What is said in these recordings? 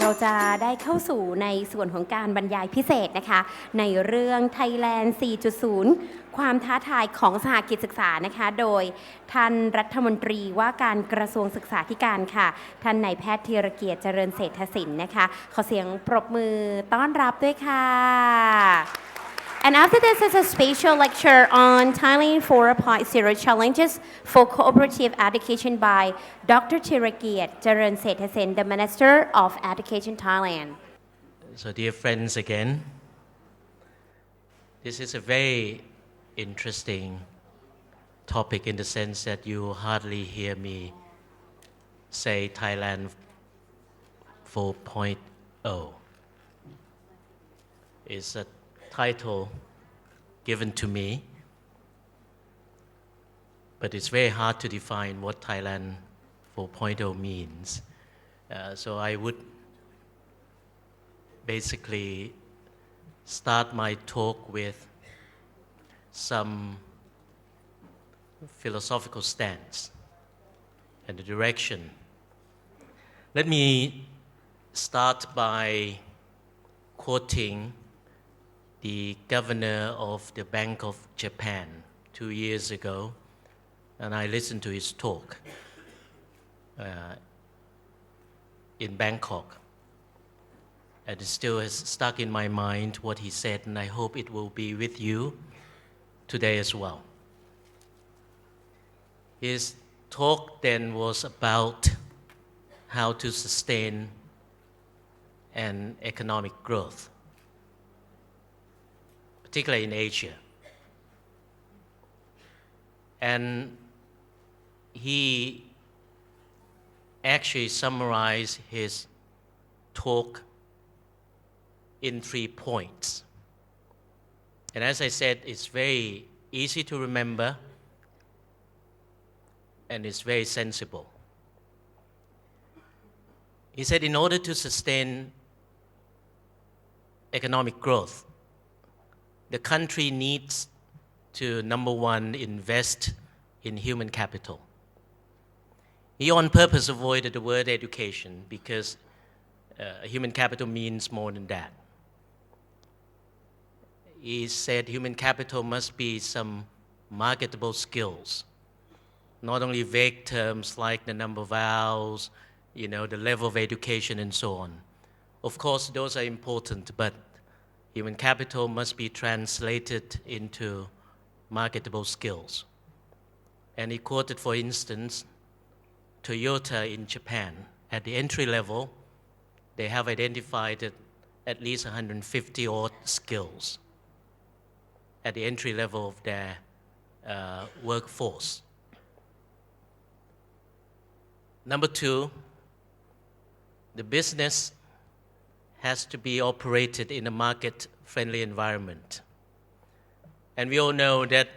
เราจะได้เข้าสู่ในส่วนของการบรรยายพิเศษนะคะในเรื่อง Thailand 4.0 ความท้าทายของสหกิจศึกษานะคะโดยท่านรัฐมนตรีว่าการกระทรวงศึกษาธิการค่ะท่านนายแพทย์ธีรเกียรติเจริญเศรษฐศิลป์นะคะขอเสียงปรบมือต้อนรับด้วยค่ะ And after this is a special lecture on Thailand 4.0 challenges for cooperative education by Dr. Thirakiat Charan Sethasen, the Minister of Education Thailand. So dear friends again, this is a very interesting topic in the sense that you hardly hear me say Thailand 4.0. It's a title given to me, but it's very hard to define what Thailand 4.0 means. So I would basically start my talk with some philosophical stance and the direction. Let me start by quoting the governor of the Bank of Japan 2 years ago, and I listened to his talk in Bangkok. And it still has stuck in my mind what he said, and I hope it will be with you today as well. His talk then was about how to sustain an economic growth, particularly in Asia. And he actually summarized his talk in 3 points. And as I said, it's very easy to remember and it's very sensible. He said in order to sustain economic growth, the country needs to, number one, invest in human capital. He on purpose avoided the word education because human capital means more than that. He said human capital must be some marketable skills, not only vague terms like the number of vowels, the level of education and so on. Of course, those are important, but human capital must be translated into marketable skills. And he quoted, for instance, Toyota in Japan. At the entry level, they have identified at least 150 odd skills at the entry level of their workforce. Number 2, the business has to be operated in a market-friendly environment. And we all know that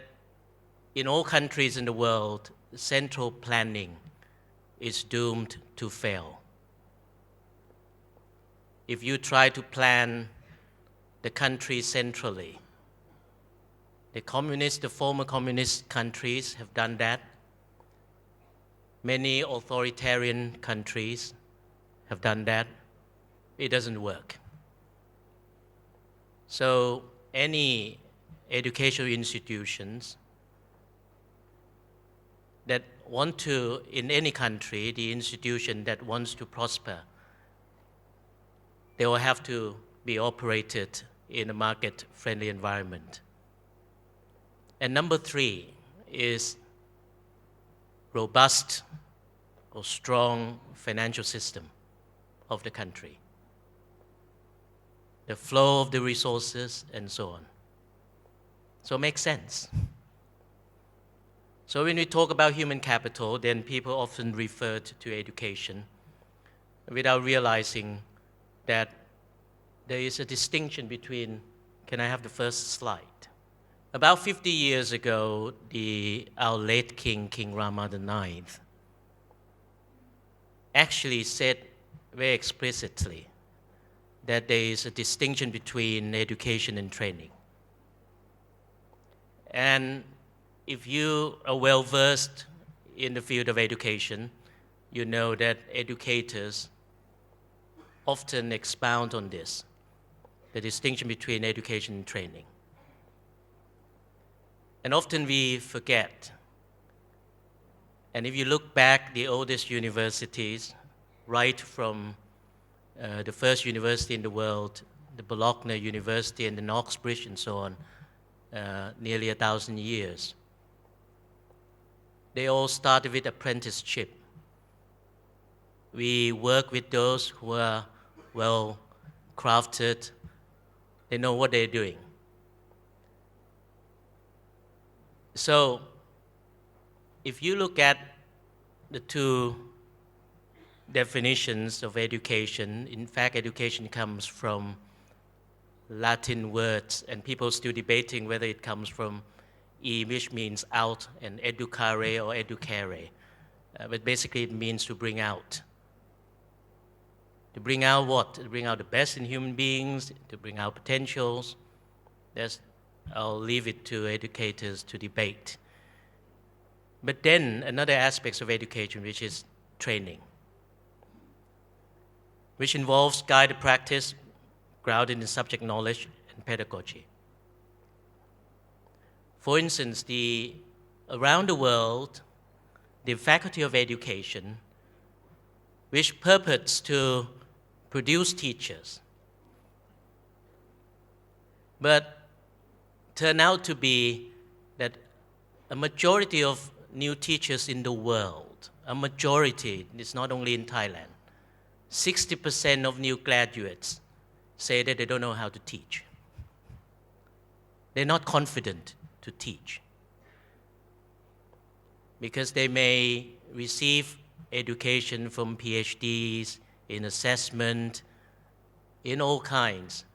in all countries in the world, central planning is doomed to fail. If you try to plan the country centrally, the former communist countries have done that. Many authoritarian countries have done that. It doesn't work. So any educational institutions that want to, in any country, the institution that wants to prosper, they will have to be operated in a market-friendly environment. And number 3 is robust or strong financial system of the country, the flow of the resources and so on. So it makes sense. So when we talk about human capital, then people often refer to education without realizing that there is a distinction between, can I have the first slide? About 50 years ago, our late king, King Rama IX, actually said very explicitly that there is a distinction between education and training. And if you are well versed in the field of education, you know that educators often expound on this, the distinction between education and training. And often we forget. And if you look back, the oldest universities, right from the first university in the world, the Bologna University and the Knoxbridge and so on, nearly 1,000 years, they all started with apprenticeship. We work with those who are well crafted, they know what they're doing. So, if you look at the two definitions of education, in fact, education comes from Latin words, and people are still debating whether it comes from E, which means out, and educare or educare. But basically, it means to bring out. To bring out what? To bring out the best in human beings, to bring out potentials. I'll leave it to educators to debate. But then another aspect of education, which is training, which involves guided practice grounded in subject knowledge and pedagogy. For instance, around the world, the Faculty of Education, which purports to produce teachers, but turn out to be that a majority of new teachers in the world, a majority, it's not only in Thailand, 60% of new graduates say that they don't know how to teach. They're not confident to teach because they may receive education from PhDs in assessment, in all kinds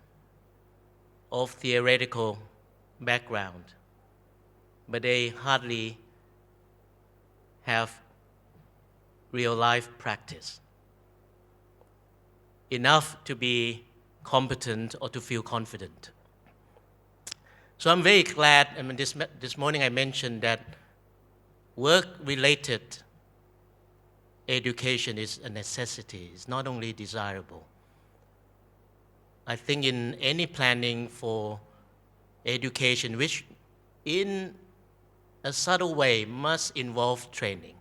of theoretical background, but they hardly have real life practice enough to be competent or to feel confident. So I'm very glad, this morning I mentioned that work-related education is a necessity. It's not only desirable. I think in any planning for education, which in a subtle way must involve training,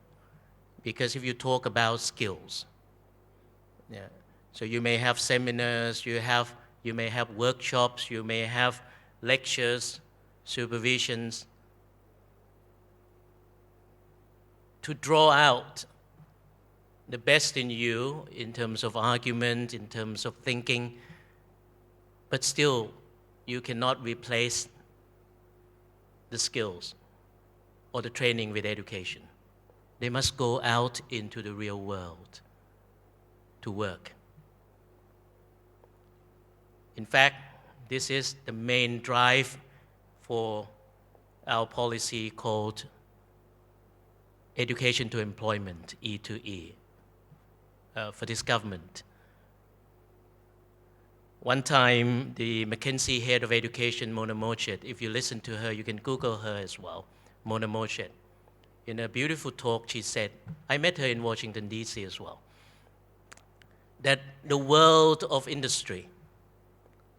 because if you talk about skills, so you may have seminars, you may have workshops, you may have lectures, supervisions, to draw out the best in you in terms of argument, in terms of thinking, but still you cannot replace the skills or the training with education. They must go out into the real world to work. In fact, this is the main drive for our policy called Education to Employment, E2E, for this government. One time, the McKinsey head of education, Mona Mochet, if you listen to her, you can Google her as well, Mona Mochet. In a beautiful talk, she said, I met her in Washington, D.C. as well, that the world of industry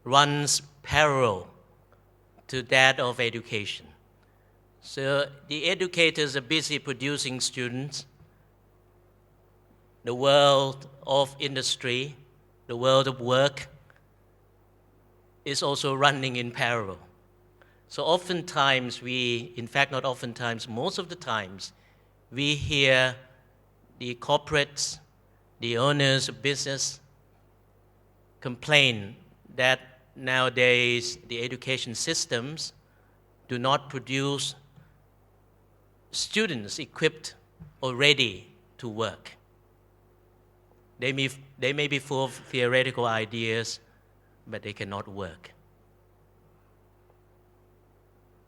runs parallel to that of education. So the educators are busy producing students. The world of industry, the world of work, is also running in parallel. So oftentimes in fact not oftentimes, most of the times, we hear the corporates, the owners of business complain that nowadays the education systems do not produce students equipped or ready to work. They may be full of theoretical ideas, but they cannot work.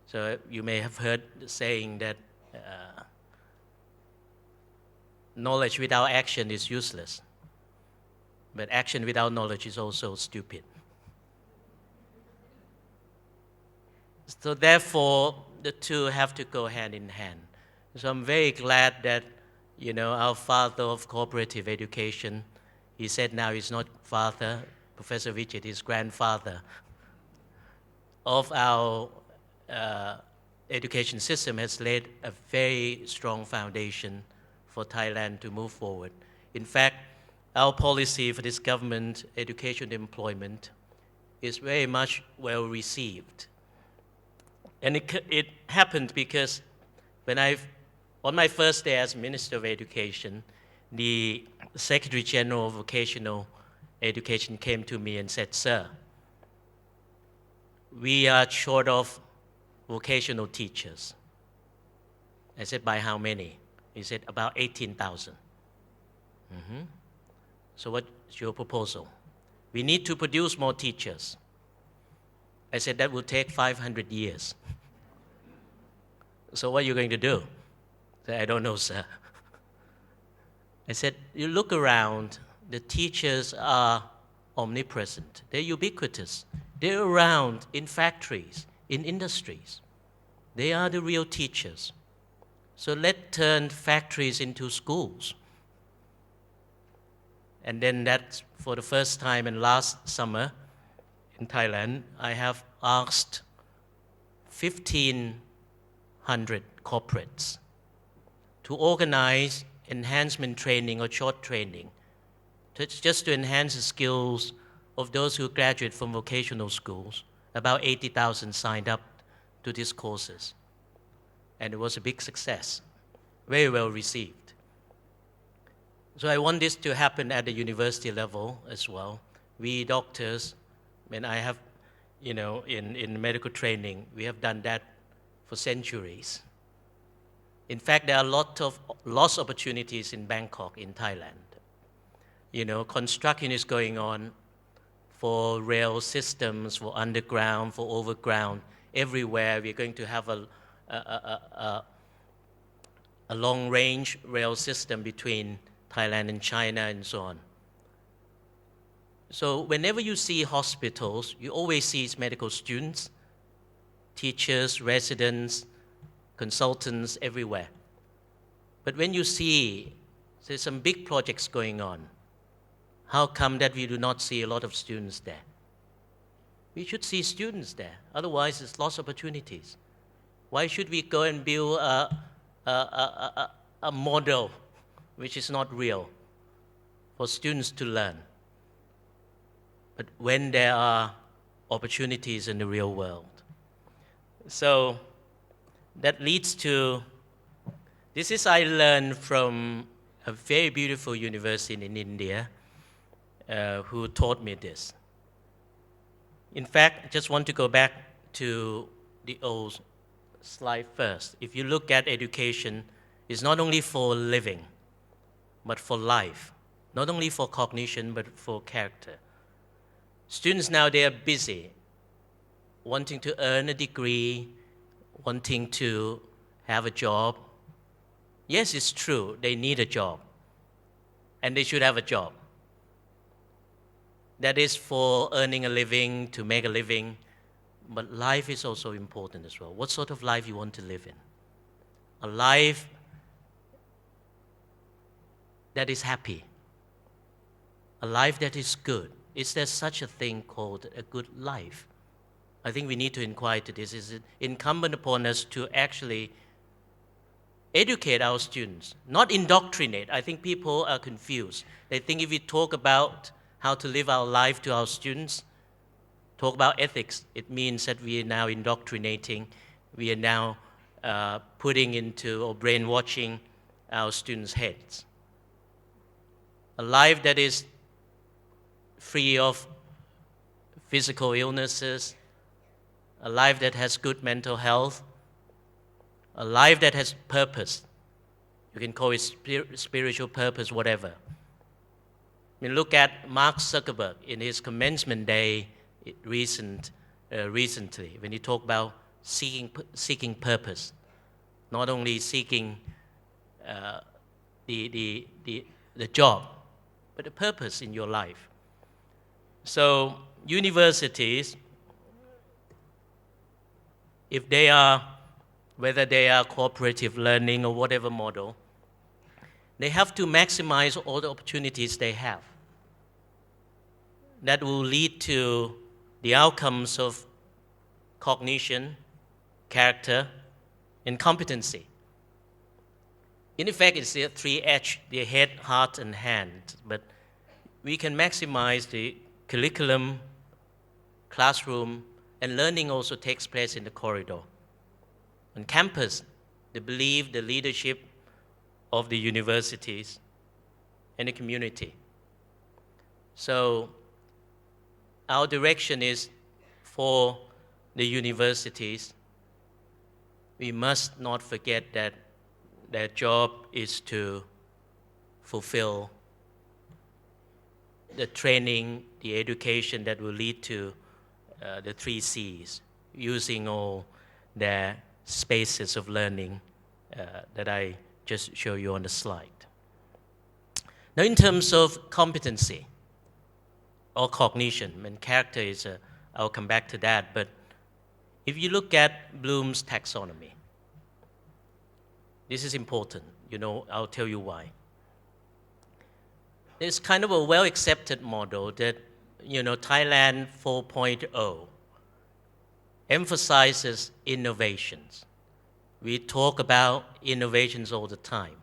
So you may have heard the saying that knowledge without action is useless, but action without knowledge is also stupid. So therefore, the two have to go hand in hand. So I'm very glad that, our father of cooperative education, He said now he's not father, Professor Vijay is grandfather of our education system has laid a very strong foundation for Thailand to move forward. In fact, our policy for this government education employment is very much well received. And it happened because when on my first day as Minister of Education, the Secretary General of Vocational Education came to me and said, "Sir, we are short of vocational teachers." I said, "By how many?" He said, "About 18,000. So what's your proposal? We need to produce more teachers. I said, "That will take 500 years. So what are you going to do?" I said, "I don't know, sir." I said, "You look around, the teachers are omnipresent. They're ubiquitous. They're around in factories, in industries. They are the real teachers. So let's turn factories into schools." And then that's for the first time in last summer in Thailand, I have asked 1,500 corporates to organize enhancement training or short training just to enhance the skills of those who graduate from vocational schools. About 80,000 signed up to these courses. And it was a big success, very well received. So I want this to happen at the university level as well. We doctors, when I have, in medical training, we have done that for centuries. In fact, there are lots of opportunities in Bangkok, in Thailand. Construction is going on for rail systems, for underground, for overground. Everywhere we're going to have a long-range rail system between Thailand and China and so on. So whenever you see hospitals, you always see medical students, teachers, residents, consultants everywhere. But when you see there's some big projects going on, how come that we do not see a lot of students there? We should see students there. Otherwise, there's lost opportunities. Why should we go and build a model which is not real for students to learn? But when there are opportunities in the real world. So that leads to, this is I learned from a very beautiful university in India who taught me this. In fact, I just want to go back to the old slide first. If you look at education, it's not only for living, but for life. Not only for cognition, but for character. Students now, they are busy wanting to earn a degree, wanting to have a job. Yes, it's true, they need a job, and they should have a job. That is for earning a living, to make a living, but life is also important as well. What sort of life you want to live in? A life that is happy, a life that is good. Is there such a thing called a good life? I think we need to inquire to this. Is it incumbent upon us to actually educate our students, not indoctrinate? I think people are confused. They think if we talk about how to live our life to our students, talk about ethics, it means that we are now indoctrinating, we are now putting into or brainwashing our students' heads. A life that is free of physical illnesses, a life that has good mental health, a life that has purpose. You can call it spiritual purpose, whatever. I mean, look at Mark Zuckerberg in his commencement day recently, when he talked about seeking purpose, not only seeking the job, but the purpose in your life. So universities, if they are, whether they are cooperative learning or whatever model, they have to maximize all the opportunities they have. that will lead to the outcomes of cognition, character, and competency. In effect, it's the three H, the head, heart, and hand. But we can maximize the curriculum, classroom, and learning also takes place in the corridor. On campus, the belief, the leadership of the universities and the community. So our direction is for the universities, we must not forget that their job is to fulfill the training, the education that will lead to the three C's, using all their spaces of learning that I just show you on the slide. Now, in terms of competency or cognition, and character is, I'll come back to that, but if you look at Bloom's taxonomy, this is important, I'll tell you why. It's kind of a well-accepted model that, Thailand 4.0 emphasizes innovations. We talk about innovations all the time.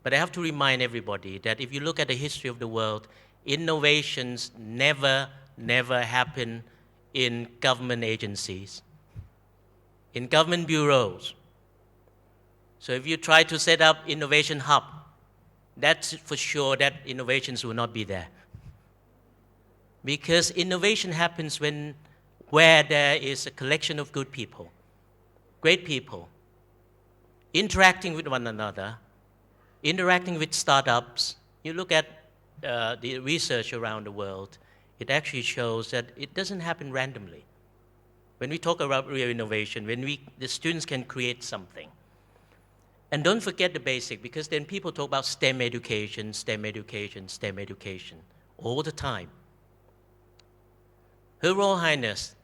But I have to remind everybody that if you look at the history of the world, innovations never happen in government agencies, in government bureaus. So if you try to set up innovation hub, that's for sure that innovations will not be there. Because innovation happens where there is a collection of good people, great people, interacting with one another, interacting with startups. You look at the research around the world, it actually shows that it doesn't happen randomly. When we talk about real innovation, the students can create something. And don't forget the basic, because then people talk about STEM education, STEM education, STEM education all the time. Her Royal Highness,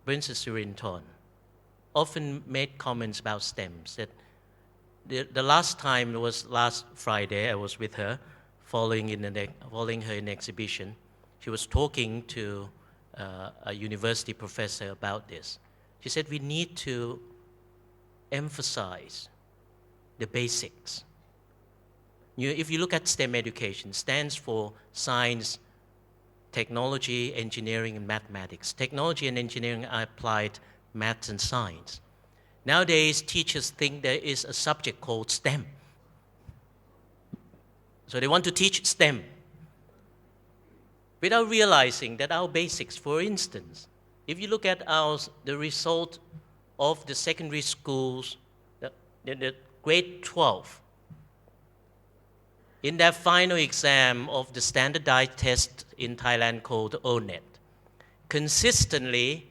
Princess Sirinthorn, often made comments about STEMs. That the last time was last Friday, I was with her, following her in an exhibition. She was talking to a university professor about this. She said, we need to emphasize the basics. If you look at STEM education, stands for science, technology, engineering, and mathematics. Technology and engineering are applied maths and science. Nowadays, teachers think there is a subject called STEM. So they want to teach STEM without realizing that our basics, for instance, if you look at the result of the secondary schools, the grade 12, in their final exam of the standardized test in Thailand called ONET, consistently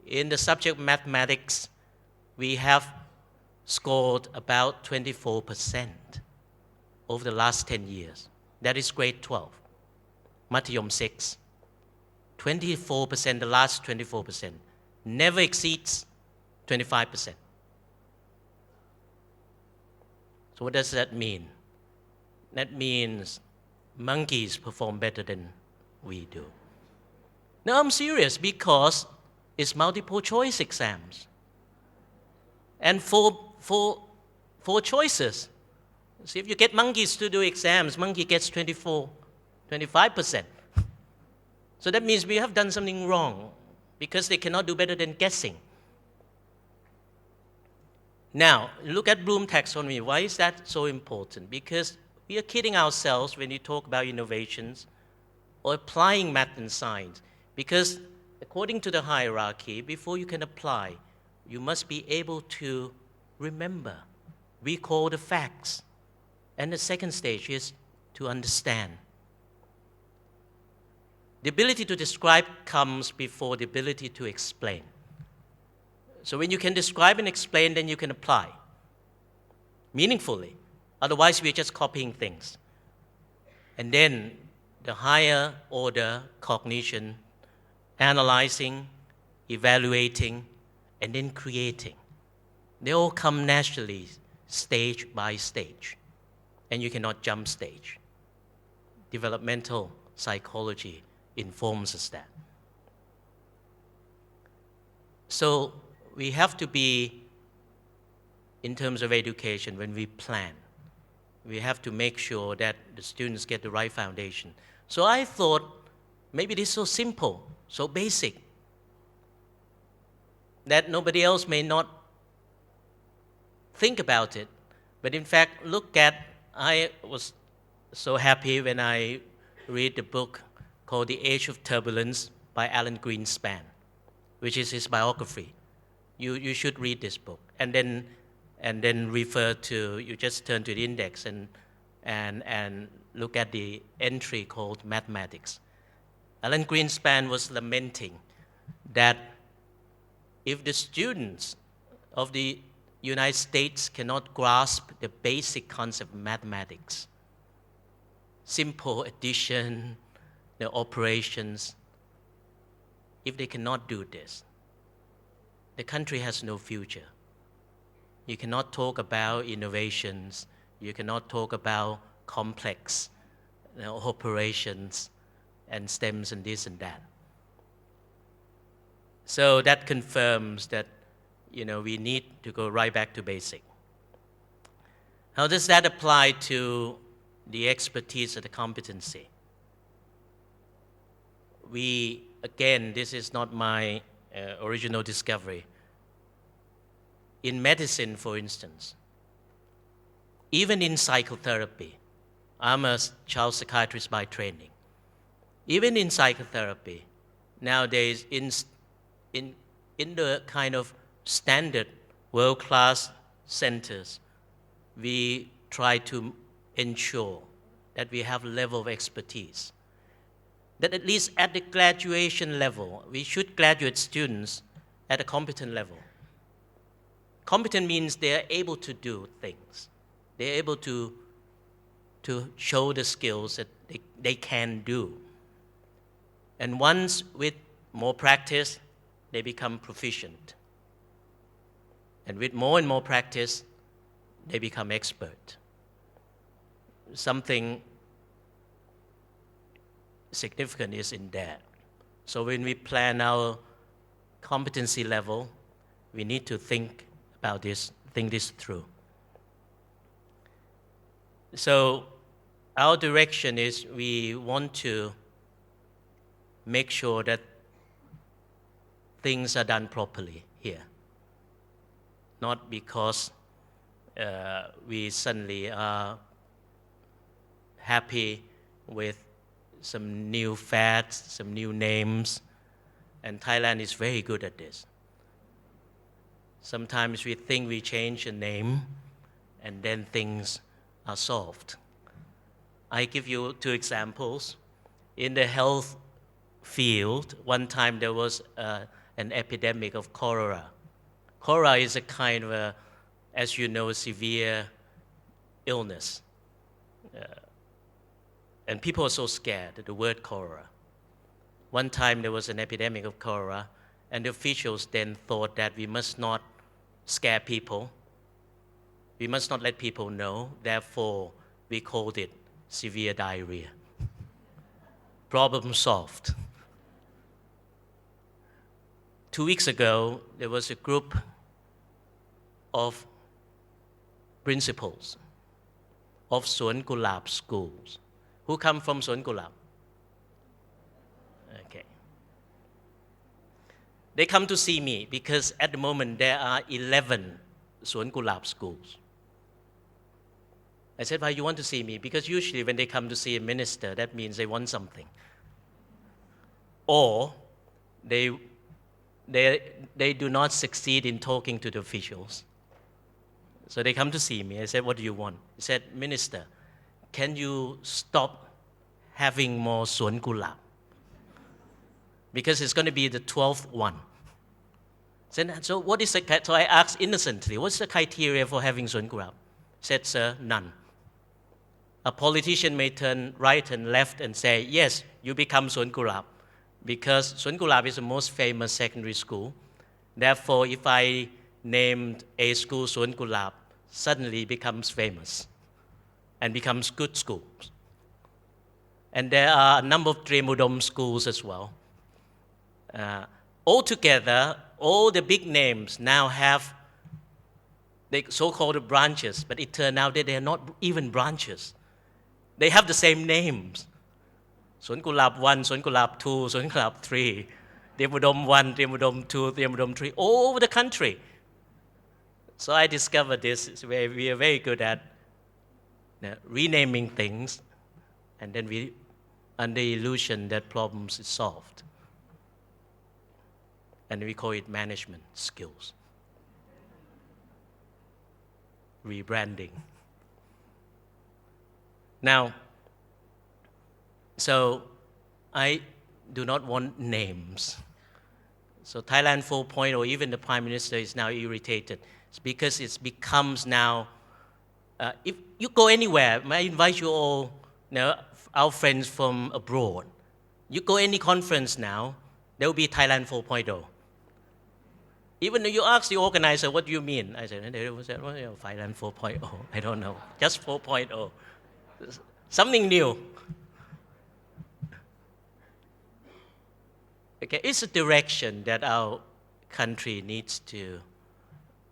in the subject mathematics, we have scored about 24% over the last 10 years. That is grade 12. Matayom 6, 24%, the last 24%, never exceeds 25%. So what does that mean? That means monkeys perform better than we do. Now I'm serious, because it's multiple choice exams. And four choices. See, if you get monkeys to do exams, monkey gets 25%. So that means we have done something wrong, because they cannot do better than guessing. Now, look at Bloom taxonomy. Why is that so important? Because we are kidding ourselves when we talk about innovations or applying math and science. Because according to the hierarchy, before you can apply, you must be able to remember, recall the facts. And the second stage is to understand. The ability to describe comes before the ability to explain. So when you can describe and explain, then you can apply meaningfully. Otherwise, we're just copying things. And then the higher order cognition, analyzing, evaluating, and then creating. They all come naturally, stage by stage. And you cannot jump stage. Developmental psychology informs us that. So we have to be, in terms of education, when we plan, we have to make sure that the students get the right foundation. So I thought, maybe this is so simple, so basic, that nobody else may not think about it. But in fact, I was so happy when I read the book called The Age of Turbulence by Alan Greenspan, which is his biography. You should read this book, and then refer to, you just turn to the index and look at the entry called mathematics. Alan Greenspan was lamenting that if the students of the United States cannot grasp the basic concept of mathematics, simple addition, the operations, if they cannot do this, the country has no future. You cannot talk about innovations. You cannot talk about complex operations and stems and this and that. So that confirms that we need to go right back to basic. How does that apply to the expertise or the competency? Again, this is not my original discovery. In medicine, for instance, even in psychotherapy, I'm a child psychiatrist by training. Even in psychotherapy, nowadays, in the kind of standard world-class centers, we try to ensure that we have a level of expertise. That at least at the graduation level, we should graduate students at a competent level. Competent means they are able to do things. They are able to show the skills that they can do. And once with more practice, they become proficient. And with more and more practice, they become expert. Something significant is in there. So when we plan our competency level, we need to think this through. So our direction is we want to make sure that things are done properly here. Not because we suddenly are happy with some new fads, some new names, and Thailand is very good at this. Sometimes we think we change a name and then things are solved. I give you 2 examples. In the health field, one time there was an epidemic of cholera. Cholera is a kind of as you know, severe illness. And people are so scared at the word cholera. One time there was an epidemic of cholera, and the officials then thought that we must not scare people. We must not let people know. Therefore, we called it severe diarrhea. Problem solved. 2 weeks ago, there was a group of principals of Suan Gulab schools. Who come from Suan Gulab? Okay. They come to see me because at the moment there are 11 Suan Gulab schools. I said, why you want to see me? Because usually when they come to see a minister, that means they want something. Or they do not succeed in talking to the officials. So they come to see me. I said, what do you want? He said, Minister, can you stop having more Suan Gulab? Because it's going to be the 12th one. So what is the, so I asked innocently, what's the criteria for having Suan Gulab? He said, sir, none. A politician may turn right and left and say, yes, you become Suan Gulab, because Suan Gulab is the most famous secondary school. Therefore, if I named a school Suan Gulab, suddenly becomes famous and becomes good schools. And there are a number of Tremudom schools as well. Altogether, all the big names now have the so-called branches, but it turned out that they are not even branches. They have the same names. Swan Kulab 1, Swan Kulab 2, Swan Kulab 3, Tremudom 1, Tremudom 2, Tremudom 3, all over the country. So I discovered this, where we are very good at renaming things, and then we, under the illusion that problems is solved. And we call it management skills. Rebranding. Now, so I do not want names. So Thailand 4.0, even the Prime Minister is now irritated. It's because it becomes now, if you go anywhere, I invite you all, our friends from abroad. You go any conference now, there will be Thailand 4.0. Even though you ask the organizer, what do you mean? I said, Thailand 4.0. I don't know, just 4.0. Something new. Okay, it's a direction that our country needs to,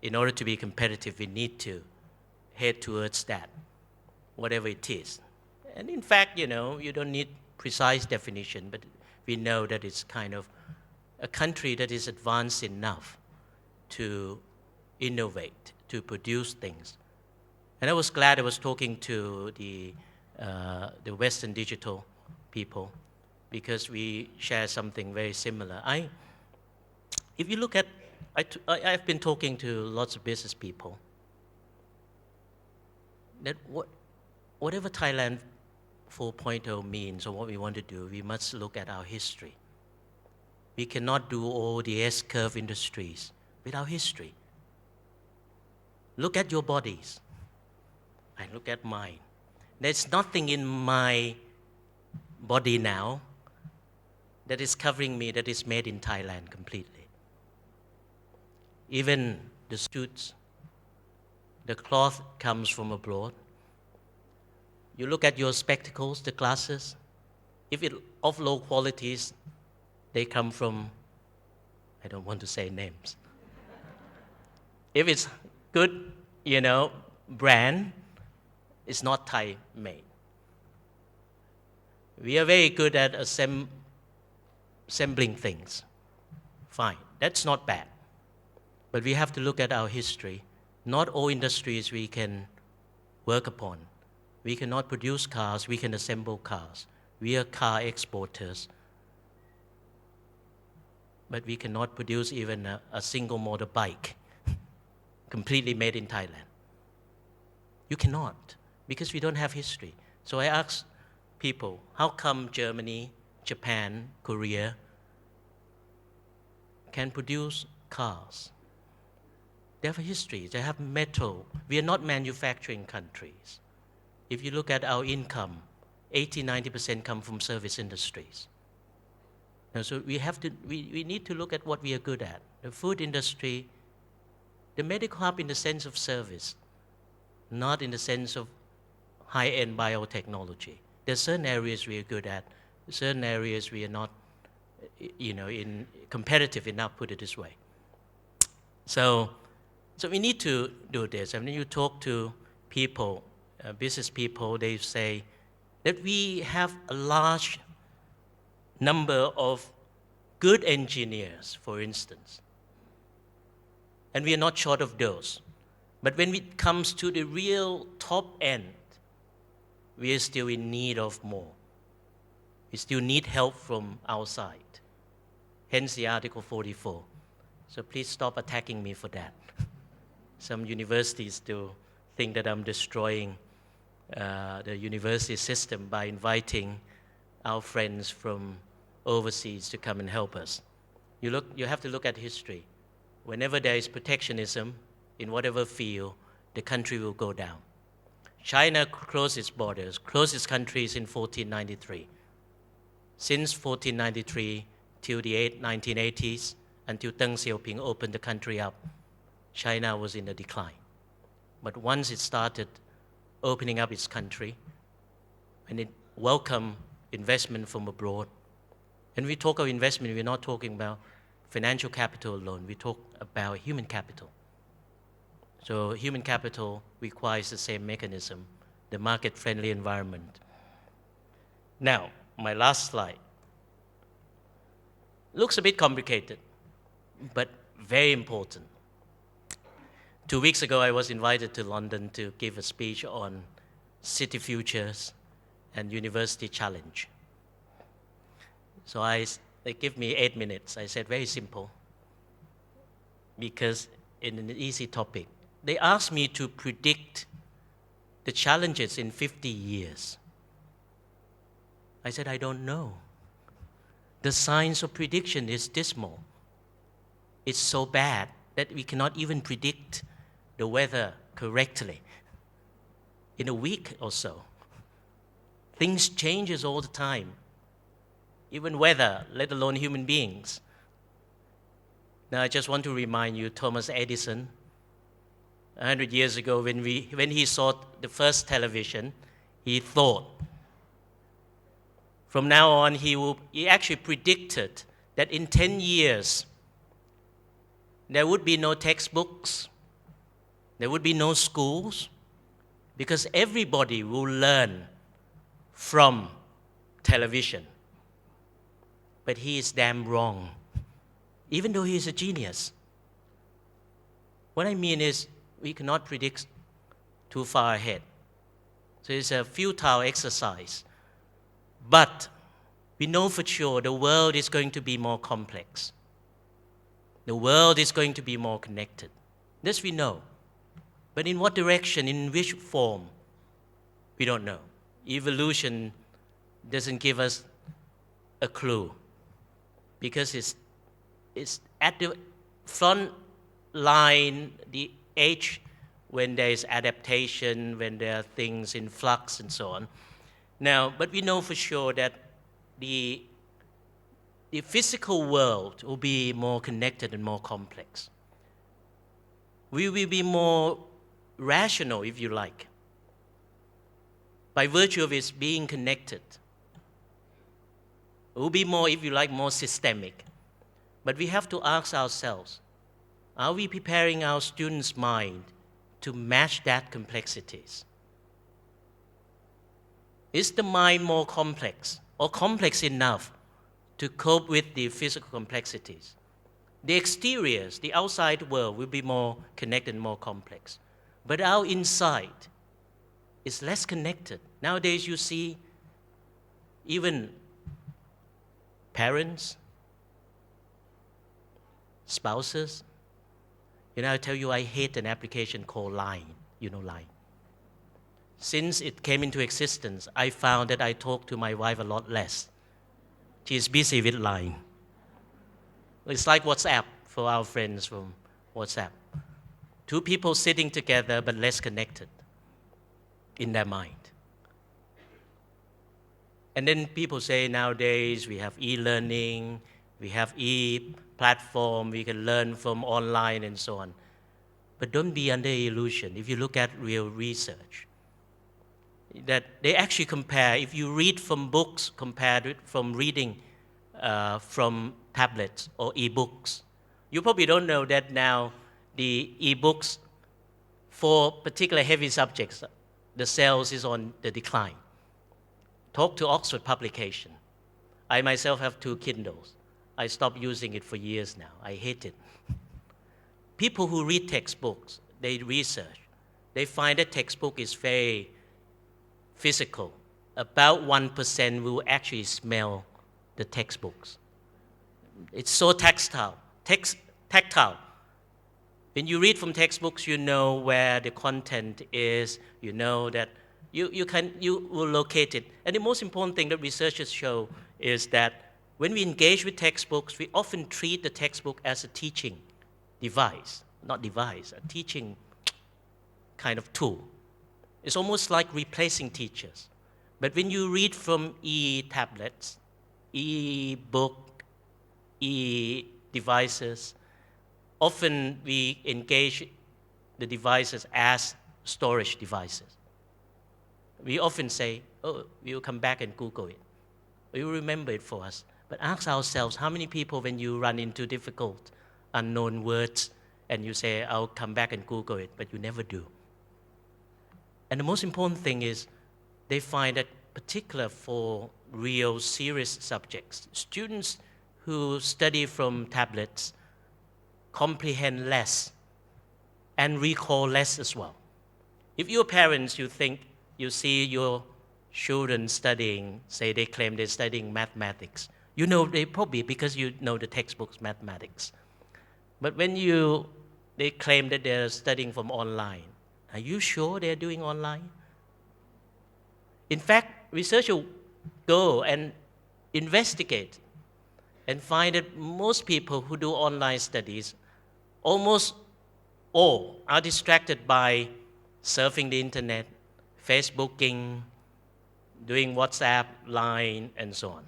in order to be competitive, we need to head towards that, whatever it is. And in fact, you don't need precise definition, but we know that it's kind of a country that is advanced enough to innovate, to produce things. And I was glad I was talking to the Western digital people, because we share something very similar. If you look at, I've been talking to lots of business people, that whatever Thailand 4.0 means or what we want to do, we must look at our history. We cannot do all the S-curve industries without history. Look at your bodies. I look at mine. There's nothing in my body now that is covering me that is made in Thailand completely. Even the suits, the cloth comes from abroad. You look at your spectacles, the glasses, if it's of low qualities, they come from, I don't want to say names. If it's good, brand, it's not Thai made. We are very good at assembling things. Fine, that's not bad. But we have to look at our history. Not all industries we can work upon. We cannot produce cars, we can assemble cars. We are car exporters. But we cannot produce even a single motorbike completely made in Thailand. You cannot, because we don't have history. So I ask people, how come Germany, Japan, Korea can produce cars? They have a history, they have metal. We are not manufacturing countries. If you look at our income, 80-90% come from service industries. Now, so we need to look at what we are good at. The food industry, the medical hub in the sense of service, not in the sense of high-end biotechnology. There are certain areas we are good at, certain areas we are not, in competitive enough, put it this way. So we need to do this. I mean, you talk to people, business people, they say that we have a large number of good engineers, for instance, and we are not short of those. But when it comes to the real top end, we are still in need of more. We still need help from outside. Hence the Article 44. So please stop attacking me for that. Some universities still think that I'm destroying the university system by inviting our friends from overseas to come and help us. You have to look at history. Whenever there is protectionism in whatever field, the country will go down. China closed its borders, closed its countries in 1493. Since 1493 till the 1980s, until Deng Xiaoping opened the country up, China was in a decline. But once it started opening up its country, when it welcomed investment from abroad. And we talk of investment, we're not talking about financial capital alone, we talk about human capital. So human capital requires the same mechanism, the market-friendly environment. Now, my last slide. Looks a bit complicated, but very important. 2 weeks ago, I was invited to London to give a speech on city futures and university challenge. So they give me 8 minutes. I said, very simple, because in an easy topic. They asked me to predict the challenges in 50 years. I said, I don't know. The science of prediction is dismal. It's so bad that we cannot even predict the weather correctly in a week or so. Things changes all the time, even weather, let alone human beings. Now, I just want to remind you, Thomas Edison, 100 years ago, when he saw the first television, he thought, from now on, he actually predicted that in 10 years, there would be no textbooks, there would be no schools, because everybody will learn from television. But he is damn wrong, even though he is a genius. What I mean is, we cannot predict too far ahead. So it's a futile exercise. But we know for sure the world is going to be more complex. The world is going to be more connected. This we know. But in what direction, in which form, we don't know. Evolution doesn't give us a clue, because it's at the front line, the age when there is adaptation, when there are things in flux and so on. Now, but we know for sure that the physical world will be more connected and more complex. We will be more rational, if you like, by virtue of its being connected. It will be more, if you like, more systemic. But we have to ask ourselves, are we preparing our students' mind to match that complexities? Is the mind more complex or complex enough to cope with the physical complexities? The exteriors, the outside world will be more connected and more complex. But our inside is less connected. Nowadays you see even parents, spouses. I tell you, I hate an application called Line. You know Line. Since it came into existence, I found that I talk to my wife a lot less. She's busy with Line. It's like WhatsApp for our friends from WhatsApp. Two people sitting together but less connected in their mind. And then people say nowadays we have e-learning, we have e-platform, we can learn from online and so on. But don't be under illusion. If you look at real research, that they actually compare, if you read from books compared with from reading from tablets or e-books, you probably don't know that now the e-books for particular heavy subjects, the sales is on the decline. Talk to Oxford Publication. I myself have 2 Kindles. I stopped using it for years now. I hate it. People who read textbooks, they research. They find that textbook is very physical. About 1% will actually smell the textbooks. It's so tactile. Tactile. When you read from textbooks, you know where the content is. You know that you will locate it. And the most important thing that researchers show is that when we engage with textbooks, we often treat the textbook as a teaching device, not device, a teaching kind of tool. It's almost like replacing teachers. But when you read from e-tablets, e-book, e-devices, often we engage the devices as storage devices. We often say, oh, we'll come back and Google it. We will remember it for us. But ask ourselves, how many people, when you run into difficult, unknown words, and you say, I'll come back and Google it, but you never do. And the most important thing is, they find that particular for real serious subjects, students who study from tablets comprehend less and recall less as well. If you're parents, you think, you see your children studying, say they claim they're studying mathematics, you know they probably, because you know the textbooks mathematics. But when they claim that they're studying from online, are you sure they're doing online? In fact, researchers go and investigate and find that most people who do online studies, almost all are distracted by surfing the internet, Facebooking, doing WhatsApp, Line, and so on.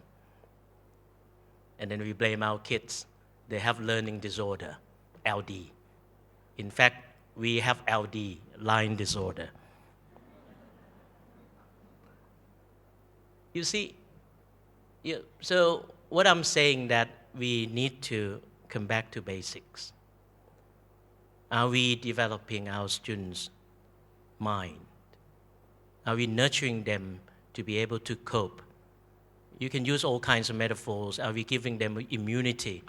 And then we blame our kids. They have learning disorder, LD. In fact, we have LD, line disorder. You see, so what I'm saying that we need to come back to basics. Are we developing our students' mind? Are we nurturing them to be able to cope? You can use all kinds of metaphors. Are we giving them immunity?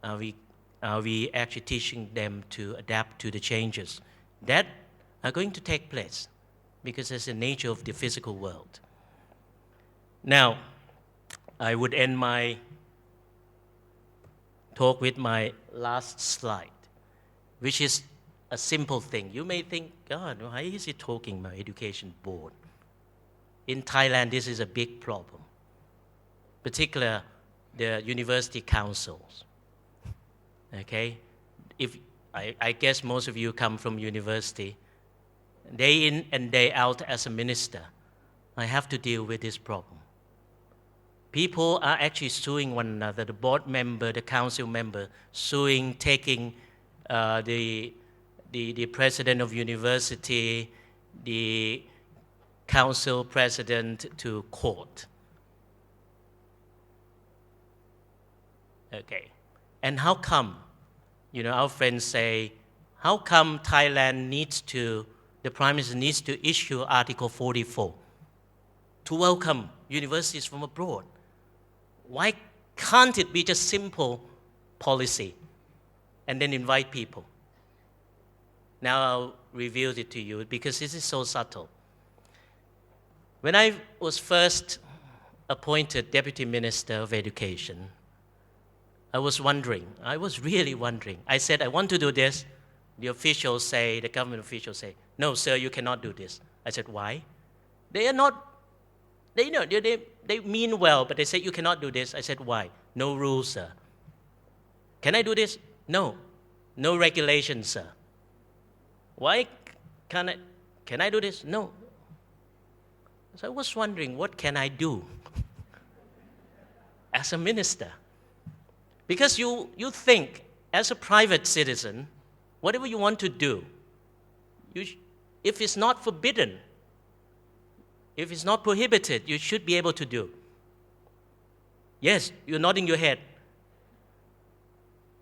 Are we actually teaching them to adapt to the changes that are going to take place because it's the nature of the physical world? Now, I would end my talk with my last slide, which is a simple thing. You may think, God, why is he talking about education board? In Thailand, this is a big problem, particularly the university councils. Okay? If I guess most of you come from university, day in and day out as a minister, I have to deal with this problem. People are actually suing one another, the board member, the council member, suing, taking the president of university, the council president to court. Okay. And how come, our friends say, how come Thailand the Prime Minister needs to issue Article 44 to welcome universities from abroad? Why can't it be just simple policy and then invite people? Now I'll reveal it to you because this is so subtle. When I was first appointed Deputy Minister of Education, I was really wondering. I said, I want to do this. The government officials say, no, sir, you cannot do this. I said, why? They mean well, but they say, you cannot do this. I said, why? No rules, sir. Can I do this? No. No regulations, sir. Why can I do this? No. So I was wondering, what can I do as a minister? Because you think, as a private citizen, whatever you want to do, if it's not forbidden, if it's not prohibited, you should be able to do. Yes, you're nodding your head.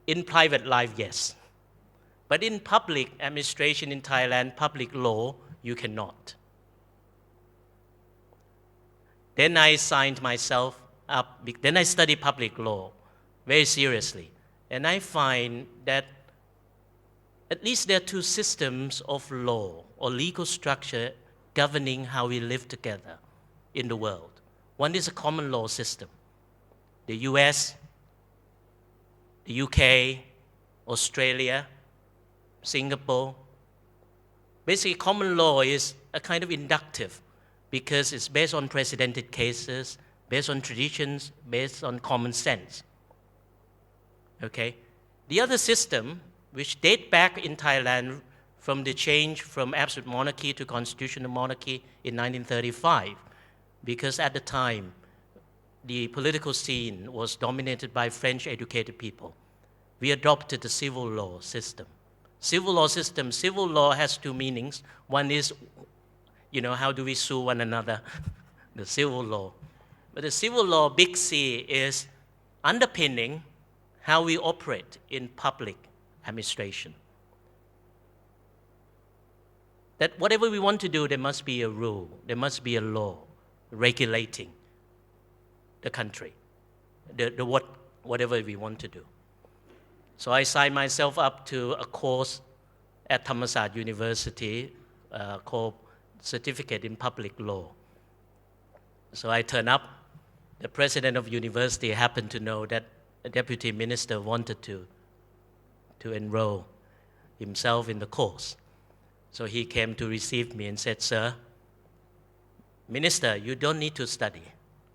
In private life, yes. But in public administration in Thailand, public law, you cannot. Then I signed myself up. Then I studied public law very seriously. And I find that at least there are two systems of law or legal structure governing how we live together in the world. One is a common law system. The US, the UK, Australia, Singapore. Basically, common law is a kind of inductive because it's based on precedented cases, based on traditions, based on common sense. Okay? The other system, which date back in Thailand from the change from absolute monarchy to constitutional monarchy in 1935, because at the time, the political scene was dominated by French educated people. We adopted the civil law system. Civil law has two meanings. One is, how do we sue one another? The civil law. But the civil law, big C, is underpinning how we operate in public administration. That whatever we want to do, there must be a rule, there must be a law regulating the country, whatever we want to do. So I signed myself up to a course at Thammasat University called Certificate in Public Law. So I turned up. The president of university happened to know that a deputy minister wanted to enroll himself in the course. So he came to receive me and said, "Sir, Minister, you don't need to study."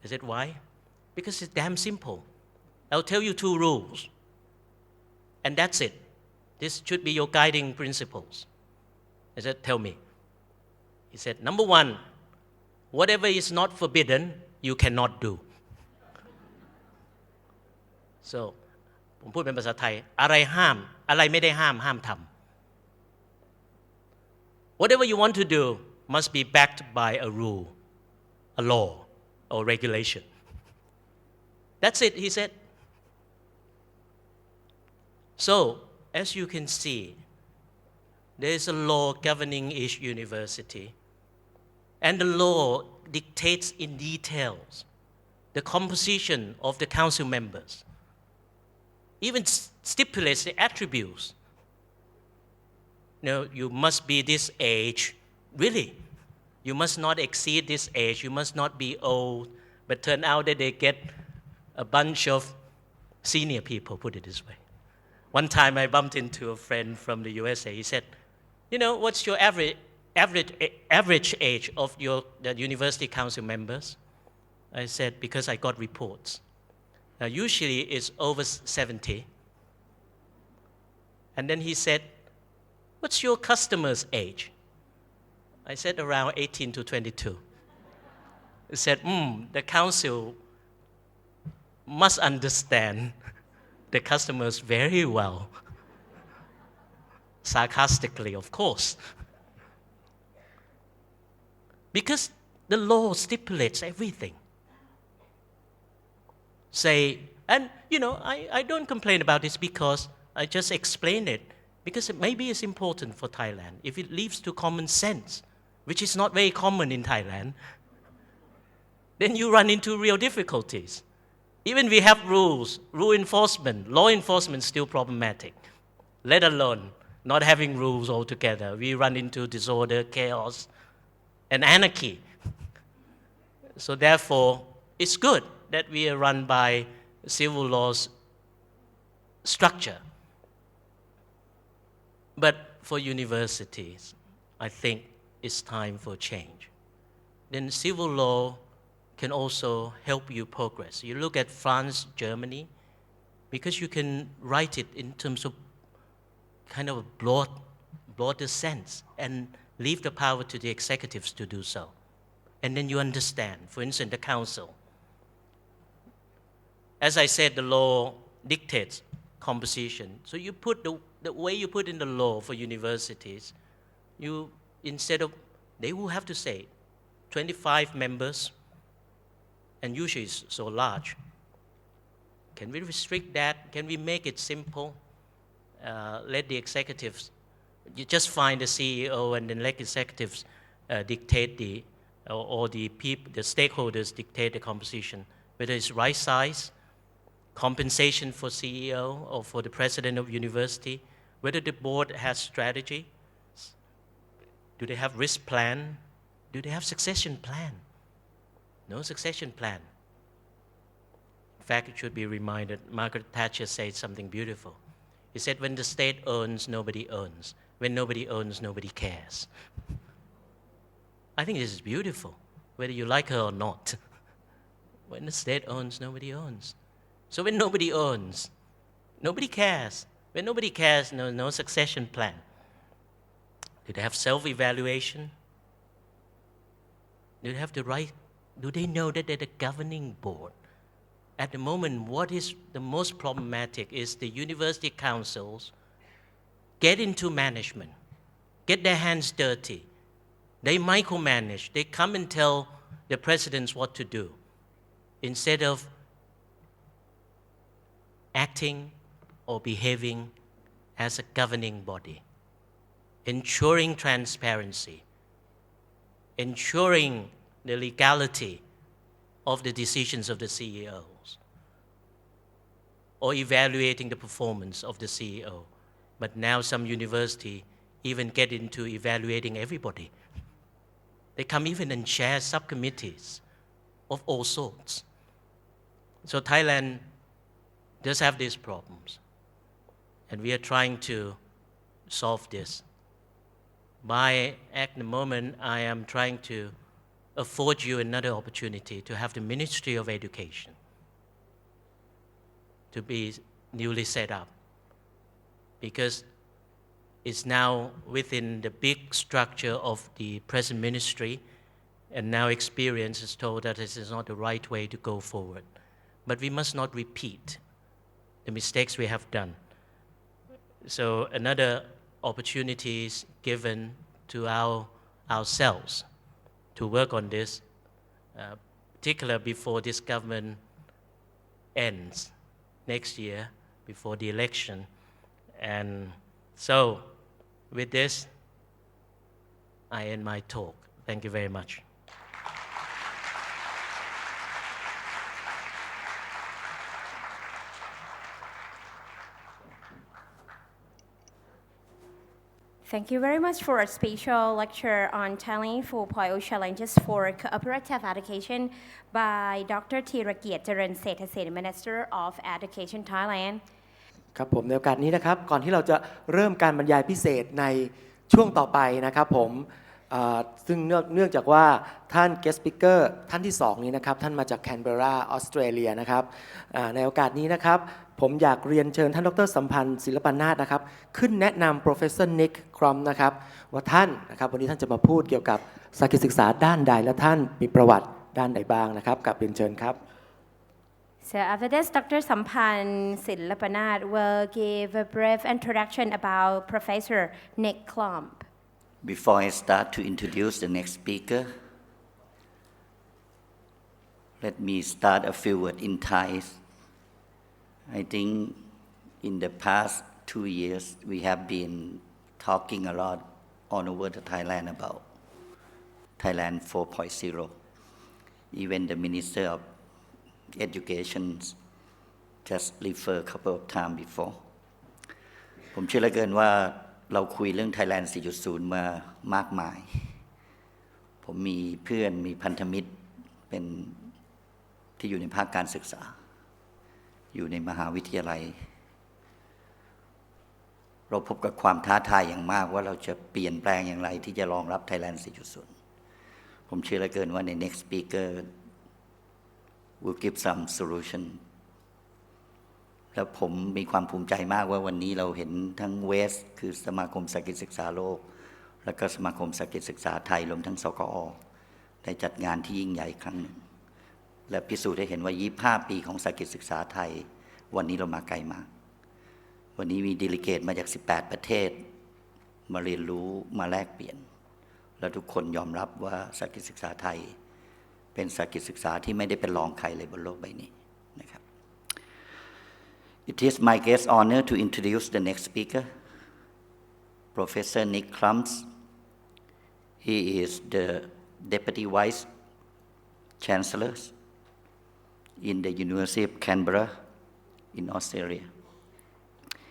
I said, "Why?" "Because it's damn simple. I'll tell you 2 rules, and that's it. This should be your guiding principles." I said, "Tell me." He said, "Number 1, whatever is not forbidden, you cannot do." So ผมพูดเป็นภาษาไทยอะไรห้ามอะไรไม่ได้ห้ามห้ามทำ Whatever you want to do must be backed by a rule, a law, or regulation. That's it, he said. So, as you can see, there is a law governing each university, and the law dictates in details the composition of the council members, even stipulates the attributes. You must be this age, really. You must not exceed this age, you must not be old, but turn out that they get a bunch of senior people, put it this way. One time I bumped into a friend from the USA. He said, "What's your average age of the university council members?" I said, "Because I got reports. Usually it's over 70. And then he said, "What's your customer's age?" I said, "Around 18 to 22. He said, "The council must understand the customers very well." Sarcastically, of course. Because the law stipulates everything. And I don't complain about this because I just explain it because maybe it's important for Thailand. If it leads to common sense, which is not very common in Thailand, then you run into real difficulties. Even we have rules, law enforcement is still problematic, let alone not having rules altogether. We run into disorder, chaos, and anarchy. So therefore, it's good that we are run by civil laws structure. But for universities, I think it's time for change. Then civil law can also help you progress. You look at France, Germany, because you can write it in terms of kind of a broader sense and leave the power to the executives to do so. And then you understand, for instance, the council. As I said, the law dictates composition. So you put the way you put in the law for universities, they will have to say 25 members, and usually it's so large. Can we restrict that? Can we make it simple? Let the executives, you just find the CEO and then let executives dictate or the stakeholders dictate the composition, whether it's right size, compensation for CEO or for the president of university, whether the board has strategy, do they have risk plan, do they have succession plan? No succession plan. In fact, it should be reminded, Margaret Thatcher said something beautiful. He said, "When the state owns, nobody owns. When nobody owns, nobody cares." I think this is beautiful, whether you like her or not. When the state owns, nobody owns. So when nobody owns, nobody cares. When nobody cares, no succession plan. Do they have self-evaluation? Do they have the right? Do they know that they're the governing board? At the moment, what is the most problematic is the university councils get into management, get their hands dirty. They micromanage. They come and tell the presidents what to do. instead of acting or behaving as a governing body, ensuring transparency, ensuring the legality of the decisions of the CEOs, or evaluating the performance of the CEO. But now some university even get into evaluating everybody. They come even and share subcommittees of all sorts. So Thailand does have these problems, and we are trying to solve this. At the moment, I am trying to afford you another opportunity to have the Ministry of Education to be newly set up, because it's now within the big structure of the present ministry, and now experience has told that this is not the right way to go forward. But we must not repeat the mistakes we have done. So another opportunity is given to ourselves to work on this, particularly before this government ends next year, before the election. And so with this, I end my talk. Thank you very much. Thank you very much for a special lecture on Thailand 4.0 Challenges for Cooperative Education by Dr. Thirakiat Charan Sethasena, Minister of Education Thailand. ครับผมในโอกาสนี้นะครับก่อนที่เราจะเริ่มการบรรยายพิเศษในช่วงต่อไปนะครับผมซึ่งเนื่องจากว่าท่าน guest speaker ท่านที่2นี้นะครับท่านมาจากแคนเบราออสเตรเลียนะครับในโอกาสนี้นะครับผมอยากเรียนเชิญท่านดร.สัมพันธ์ศิลปนาถนะครับขึ้นแนะนำ Professor Nick Crump นะครับว่าท่านนะครับวันนี้ท่านจะมาพูดเกี่ยวกับสาขาศึกษาด้านใดและท่านมีประวัติด้านไหนบ้างนะครับกับเรียนเชิญครับ So after this, Dr. Sampan Silapanat will give a brief introduction about Professor Nick Crump. Before I start to introduce the next speaker, let me start a few words in Thai. I think in the past 2 years, we have been talking a lot all over the Thailand about Thailand 4.0. Even the Minister of Education just referred a couple of times before. ผมเชื่อเหลือเกินว่าเราคุยเรื่อง Thailand 4.0 มามากมาย ผมมีเพื่อนมีพันธมิตรเป็นที่อยู่ในภาคการศึกษาอยู่ในมหาวิทยาลัยเราพบกับความท้าทายอย่างมากว่าเราจะเปลี่ยนแปลงอย่างไรที่จะรองรับ Thailand 4.0 ผมเชื่อเหลือเกินว่าใน next speaker will give some solution แล้วผมมีความภูมิใจมากว่าวันนี้เราเห็นทั้ง WACE คือสมาคมสากิจศึกษาโลกและก็สมาคมสากิจศึกษาไทยรวมทั้งสกอ.ได้จัดงานที่ยิ่งใหญ่ครั้งหนึ่งและพิสูจน์ได้เห็นว่า25 ปีของสากิจศึกษาไทยวันนี้เรามาไกลมากวันนี้มีดีลิเกตมาจาก18 ประเทศมาเรียนรู้มาแลกเปลี่ยนและทุกคนยอมรับว่าสากิจศึกษาไทยเป็นสากิจศึกษาที่ไม่ได้เป็นรองใครเลยบนโลกใบนี้นะครับ It is my great honor to introduce the next speaker, Professor Nick Crump. He is the Deputy Vice Chancellor in the University of Canberra in Australia.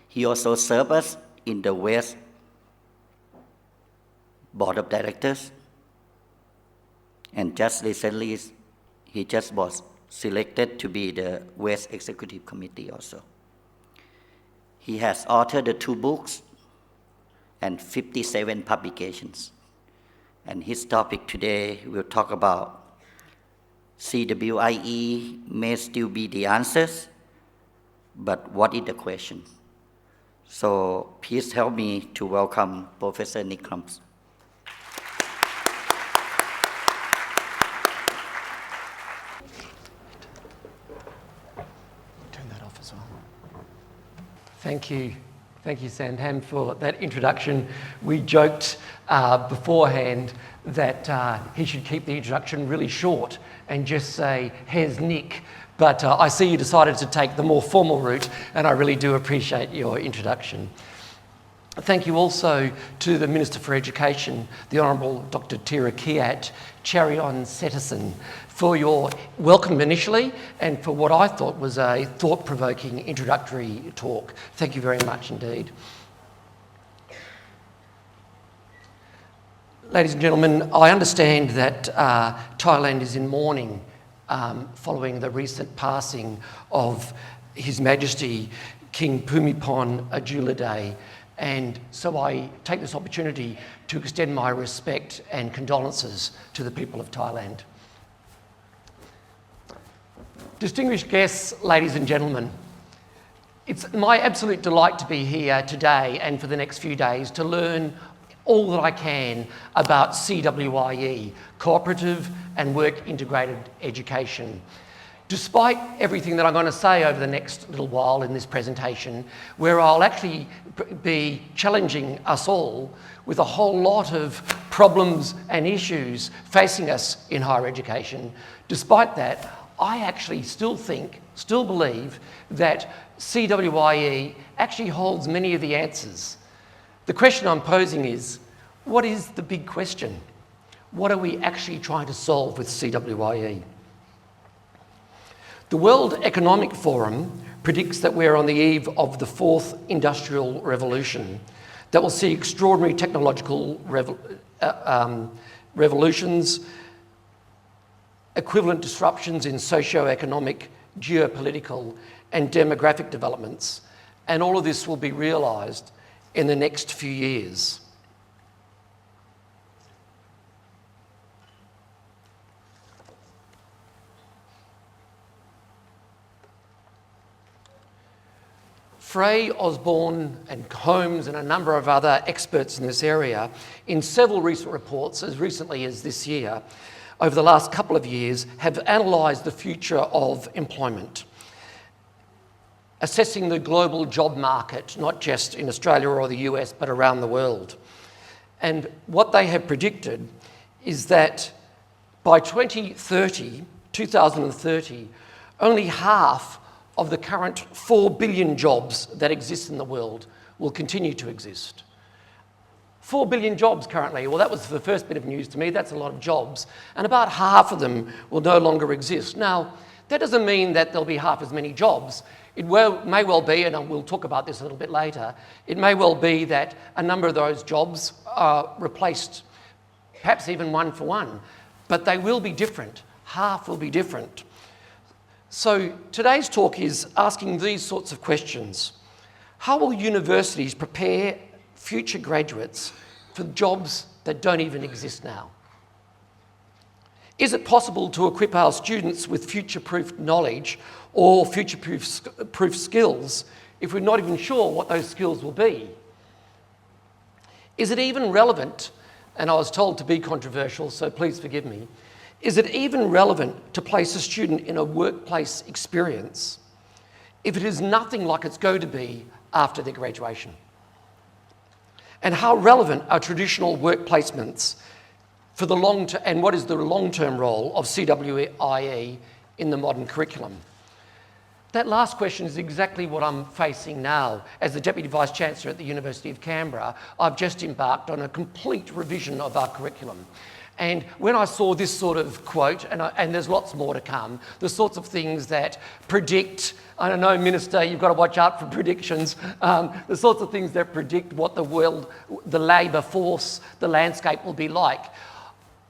He also serves in the WACE Board of Directors, and just recently he just was selected to be the WACE Executive Committee also. He has authored the 2 books and 57 publications, and his topic today will talk about CWIE may still be the answers, but what is the question? So please help me to welcome Professor Nick Crump. Turn that off as well. Thank you, Sandham, for that introduction. We joked beforehand that he should keep the introduction really short and just say, "Here's Nick." But I see you decided to take the more formal route, and I really do appreciate your introduction. Thank you also to the Minister for Education, the Honourable Dr. Tira Kiat, Charion Setterson, for your welcome initially and for what I thought was a thought-provoking introductory talk. Thank you very much indeed. Ladies and gentlemen, I understand that Thailand is in mourning following the recent passing of His Majesty King Bhumibol Adulyadej, and so I take this opportunity to extend my respect and condolences to the people of Thailand. Distinguished guests, ladies and gentlemen, it's my absolute delight to be here today and for the next few days to learn all that I can about CWIE, Cooperative and Work Integrated Education. Despite everything that I'm going to say over the next little while in this presentation, where I'll actually be challenging us all with a whole lot of problems and issues facing us in higher education, despite that, I actually still believe that CWIE actually holds many of the answers. The question I'm posing is, what is the big question? What are we actually trying to solve with CWIE? The World Economic Forum predicts that we're on the eve of the fourth industrial revolution that will see extraordinary technological revolutions, equivalent disruptions in socio-economic, geopolitical and demographic developments, and all of this will be realised in the next few years. Frey, Osborne and Holmes and a number of other experts in this area, in several recent reports, as recently as this year, over the last couple of years, have analysed the future of employment, assessing the global job market, not just in Australia or the US, but around the world. And what they have predicted is that by 2030, only half of the current 4 billion jobs that exist in the world will continue to exist. 4 billion jobs currently. Well, that was the first bit of news to me. That's a lot of jobs. And about half of them will no longer exist. Now, that doesn't mean that there'll be half as many jobs. It may well be, and we'll talk about this a little bit later, it may well be that a number of those jobs are replaced, perhaps even one for one. But they will be different. Half will be different. So today's talk is asking these sorts of questions. How will universities prepare future graduates for jobs that don't even exist now? Is it possible to equip our students with future-proof knowledge or future-proof skills if we're not even sure what those skills will be? Is it even relevant, and I was told to be controversial, so please forgive me, is it even relevant to place a student in a workplace experience if it is nothing like it's going to be after their graduation? And how relevant are traditional work placements for the long-term, and what is the long-term role of CWIE in the modern curriculum? That last question is exactly what I'm facing now. As the Deputy Vice-Chancellor at the University of Canberra, I've just embarked on a complete revision of our curriculum. And when I saw this sort of quote, and there's lots more to come, the sorts of things that predict, I don't know, Minister, you've got to watch out for predictions, the sorts of things that predict what the world, the labour force, the landscape will be like.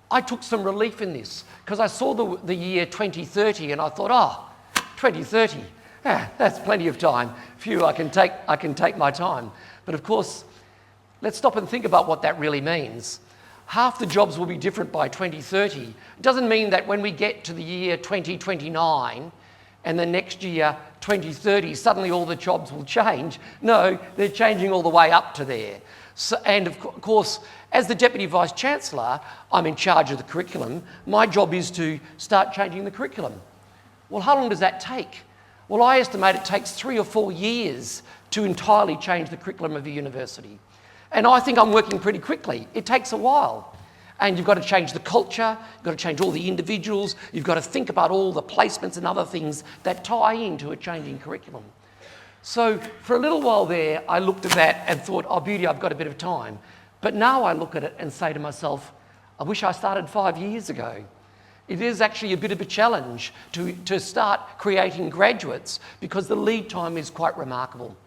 I took some relief in this because I saw the year 2030 and I thought, 2030, that's plenty of time. Phew, I can take my time. But of course, let's stop and think about what that really means. Half the jobs will be different by 2030. It doesn't mean that when we get to the year 2029 and the next year 2030, suddenly all the jobs will change. No, they're changing all the way up to there. So, and of course, as the Deputy Vice-Chancellor, I'm in charge of the curriculum. My job is to start changing the curriculum. Well, how long does that take? Well, I estimate it takes 3 or 4 years to entirely change the curriculum of a university. And I think I'm working pretty quickly. It takes a while. And you've got to change the culture, you've got to change all the individuals, you've got to think about all the placements and other things that tie into a changing curriculum. So for a little while there, I looked at that and thought, oh, beauty, I've got a bit of time. But now I look at it and say to myself, I wish I started 5 years ago. It is actually a bit of a challenge to start creating graduates because the lead time is quite remarkable.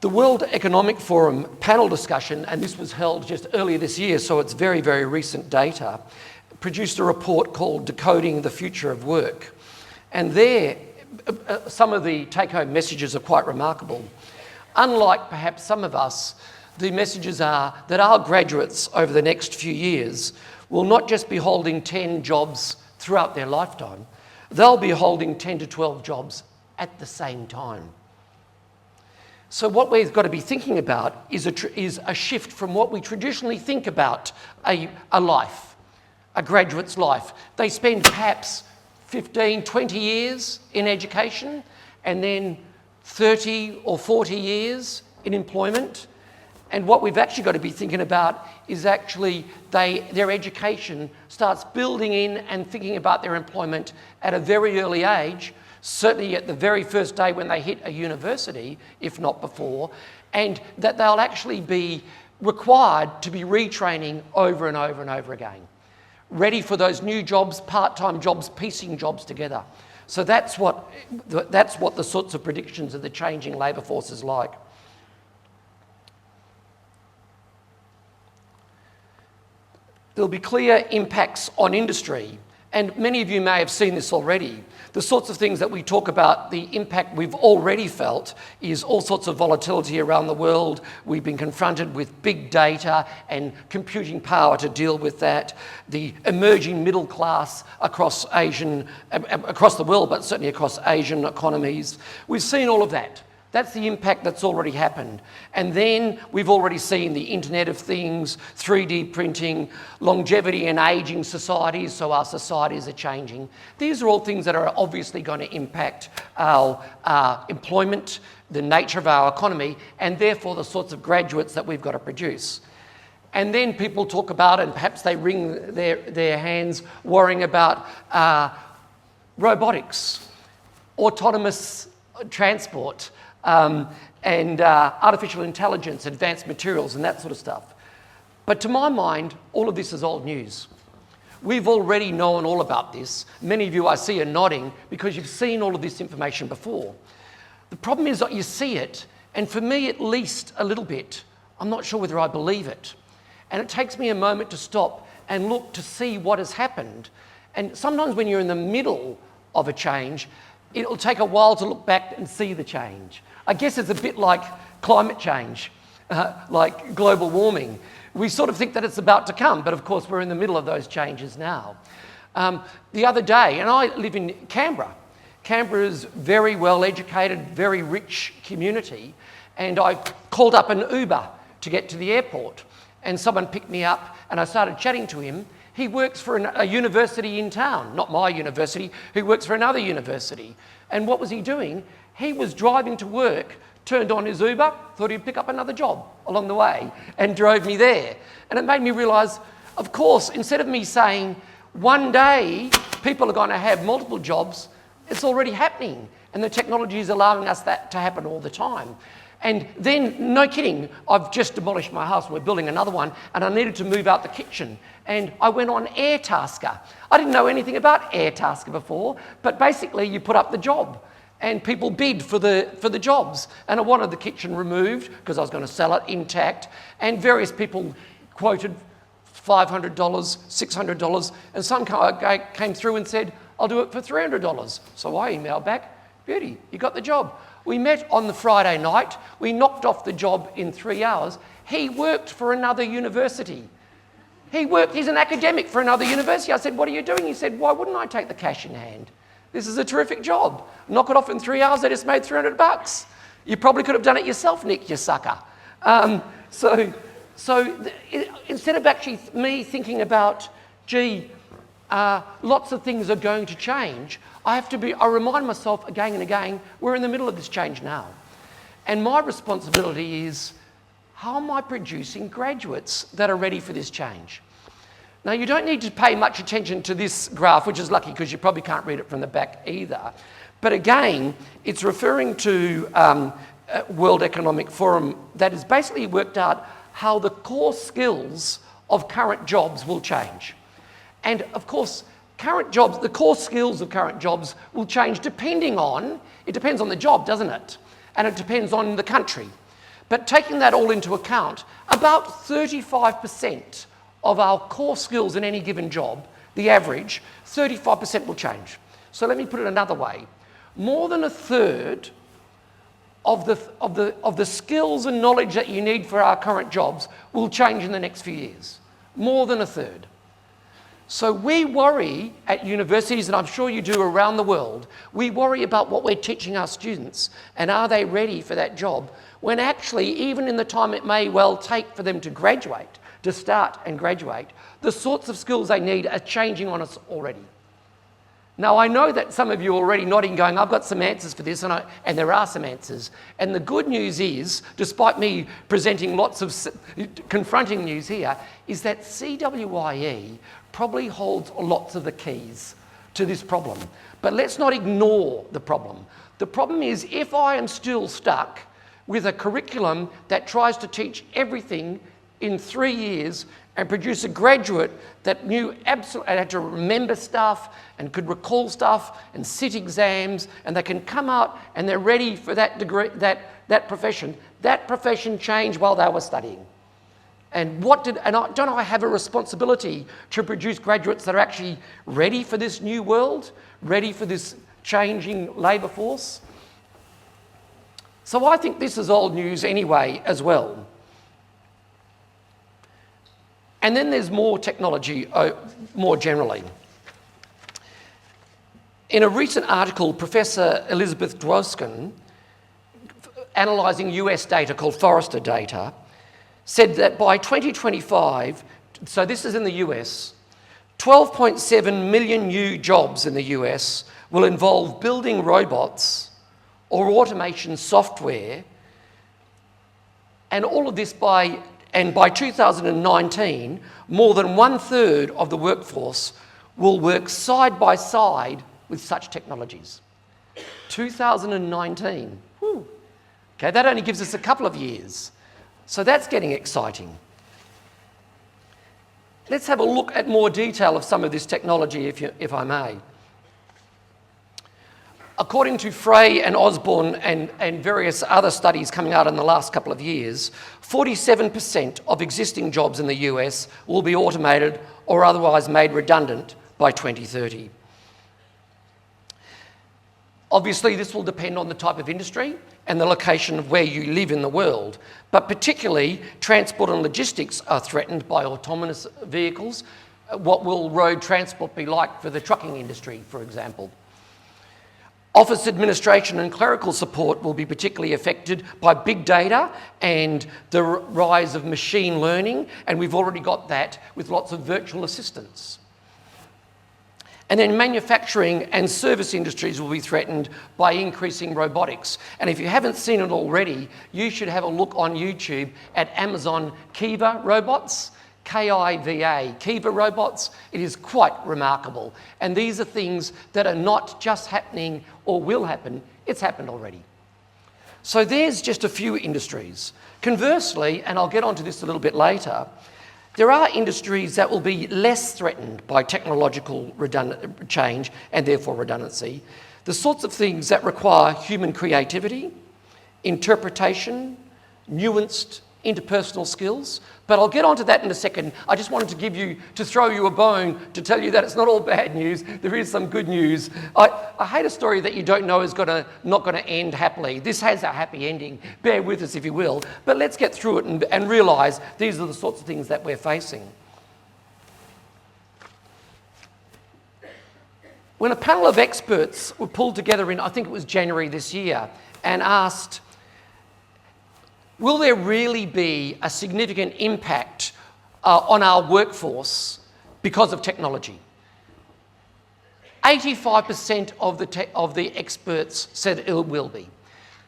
The World Economic Forum panel discussion, and this was held just earlier this year, so it's very, very recent data, produced a report called Decoding the Future of Work. And there, some of the take-home messages are quite remarkable. Unlike perhaps some of us, the messages are that our graduates over the next few years will not just be holding 10 jobs throughout their lifetime, they'll be holding 10 to 12 jobs at the same time. So what we've got to be thinking about is a shift from what we traditionally think about a life, a graduate's life. They spend perhaps 15, 20 years in education and then 30 or 40 years in employment. And what we've actually got to be thinking about is actually their education starts building in and thinking about their employment at a very early age, certainly at the very first day when they hit a university, if not before, and that they'll actually be required to be retraining over and over and over again, ready for those new jobs, part-time jobs, piecing jobs together. So that's what the sorts of predictions of the changing labour force is like. There'll be clear impacts on industry, and many of you may have seen this already. The sorts of things that we talk about, the impact we've already felt is all sorts of volatility around the world. We've been confronted with big data and computing power to deal with that. The emerging middle class across the world, but certainly across Asian economies. We've seen all of that. That's the impact that's already happened. And then we've already seen the Internet of Things, 3D printing, longevity and ageing societies, so our societies are changing. These are all things that are obviously going to impact our employment, the nature of our economy, and therefore the sorts of graduates that we've got to produce. And then people talk about, and perhaps they wring their hands worrying about robotics, autonomous transport, and artificial intelligence, advanced materials and that sort of stuff. But to my mind, all of this is old news. We've already known all about this. Many of you I see are nodding because you've seen all of this information before. The problem is that you see it, and for me at least a little bit, I'm not sure whether I believe it. And it takes me a moment to stop and look to see what has happened. And sometimes when you're in the middle of a change, it'll take a while to look back and see the change. I guess it's a bit like climate change, like global warming. We sort of think that it's about to come, but of course we're in the middle of those changes now. The other day, and I live in Canberra. Canberra is very well educated, very rich community, and I called up an Uber to get to the airport, and someone picked me up and I started chatting to him. He works for a university in town, not my university, he works for another university. And what was he doing? He was driving to work, turned on his Uber, thought he'd pick up another job along the way, and drove me there. And it made me realise, of course, instead of me saying, one day people are going to have multiple jobs, it's already happening. And the technology is allowing us that to happen all the time. And then, no kidding, I've just demolished my house, we're building another one, and I needed to move out the kitchen. And I went on Airtasker. I didn't know anything about Airtasker before, but basically you put up the job and people bid for the jobs. And I wanted the kitchen removed because I was going to sell it intact. And various people quoted $500, $600, and some guy came through and said, I'll do it for $300. So I emailed back, beauty, you got the job. We met on the Friday night. We knocked off the job in 3 hours. He worked for another university. He's an academic for another university. I said, what are you doing? He said, why wouldn't I take the cash in hand? This is a terrific job. Knock it off in 3 hours, I just made $300. You probably could have done it yourself, Nick, you sucker. So instead of actually me thinking about gee, lots of things are going to change, I remind myself again and again, we're in the middle of this change now. And my responsibility is, how am I producing graduates that are ready for this change? Now, you don't need to pay much attention to this graph, which is lucky because you probably can't read it from the back either. But again, it's referring to World Economic Forum that has basically worked out how the core skills of current jobs will change. And of course, the core skills of current jobs will change it depends on the job, doesn't it? And it depends on the country. But taking that all into account, about 35% of our core skills in any given job, the average, 35% will change. So let me put it another way. More than a third of the skills and knowledge that you need for our current jobs will change in the next few years. More than a third. So we worry at universities, and I'm sure you do around the world, we worry about what we're teaching our students and are they ready for that job, when actually, even in the time it may well take for them to graduate, to start and graduate, the sorts of skills they need are changing on us already. Now, I know that some of you are already nodding, going, I've got some answers for this, and there are some answers. And the good news is, despite me presenting lots of confronting news here, is that CWIE probably holds lots of the keys to this problem. But let's not ignore the problem. The problem is, if I am still stuck with a curriculum that tries to teach everything in 3 years and produce a graduate that knew absolutely, and had to remember stuff and could recall stuff and sit exams, and they can come out and they're ready for that degree, that profession changed while they were studying. And don't I have a responsibility to produce graduates that are actually ready for this new world, ready for this changing labour force? So I think this is old news anyway as well. And then there's more technology more generally. In a recent article, Professor Elizabeth Dwoskin, analysing US data called Forrester data, said that by 2025, so this is in the US, 12.7 million new jobs in the US will involve building robots or automation software, and all of this by 2019, more than 1/3 of the workforce will work side by side with such technologies. 2019. Whew. Okay, that only gives us a couple of years. So that's getting exciting. Let's have a look at more detail of some of this technology, if I may. According to Frey and Osborne and various other studies coming out in the last couple of years, 47% of existing jobs in the US will be automated or otherwise made redundant by 2030. Obviously, this will depend on the type of industry and the location of where you live in the world, but particularly transport and logistics are threatened by autonomous vehicles. What will road transport be like for the trucking industry, for example? Office administration and clerical support will be particularly affected by big data and the rise of machine learning, and we've already got that with lots of virtual assistants. And then manufacturing and service industries will be threatened by increasing robotics. And if you haven't seen it already, you should have a look on YouTube at Amazon Kiva robots. K-I-V-A, Kiva robots. It is quite remarkable. And these are things that are not just happening or will happen, it's happened already. So there's just a few industries. Conversely, and I'll get onto this a little bit later, there are industries that will be less threatened by technological change and therefore redundancy. The sorts of things that require human creativity, interpretation, nuanced interpersonal skills, but I'll get onto that in a second. I just wanted to throw you a bone to tell you that it's not all bad news. There is some good news. I hate a story that you don't know is not going to end happily. This has a happy ending. Bear with us if you will, but let's get through it and realise these are the sorts of things that we're facing. When a panel of experts were pulled together in, I think it was January this year, and asked, will there really be a significant impact on our workforce because of technology. 85% of the experts said it will be.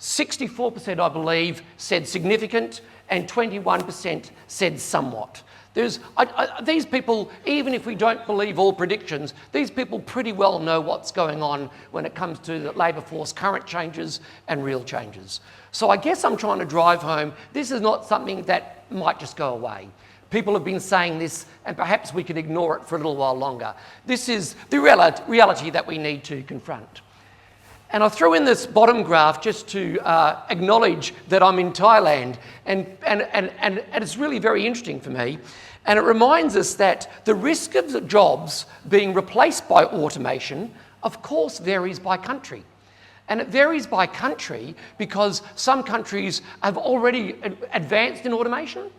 64%, I believe, said significant, and 21% said somewhat. These people, even if we don't believe all predictions, these people pretty well know what's going on when it comes to the labour force, current changes and real changes. So I guess I'm trying to drive home, this is not something that might just go away. People have been saying this, and perhaps we can ignore it for a little while longer. This is the reality that we need to confront. And I threw in this bottom graph just to acknowledge that I'm in Thailand, and it's really very interesting for me. And it reminds us that the risk of the jobs being replaced by automation, of course, varies by country. And it varies by country because some countries have already advanced in automation.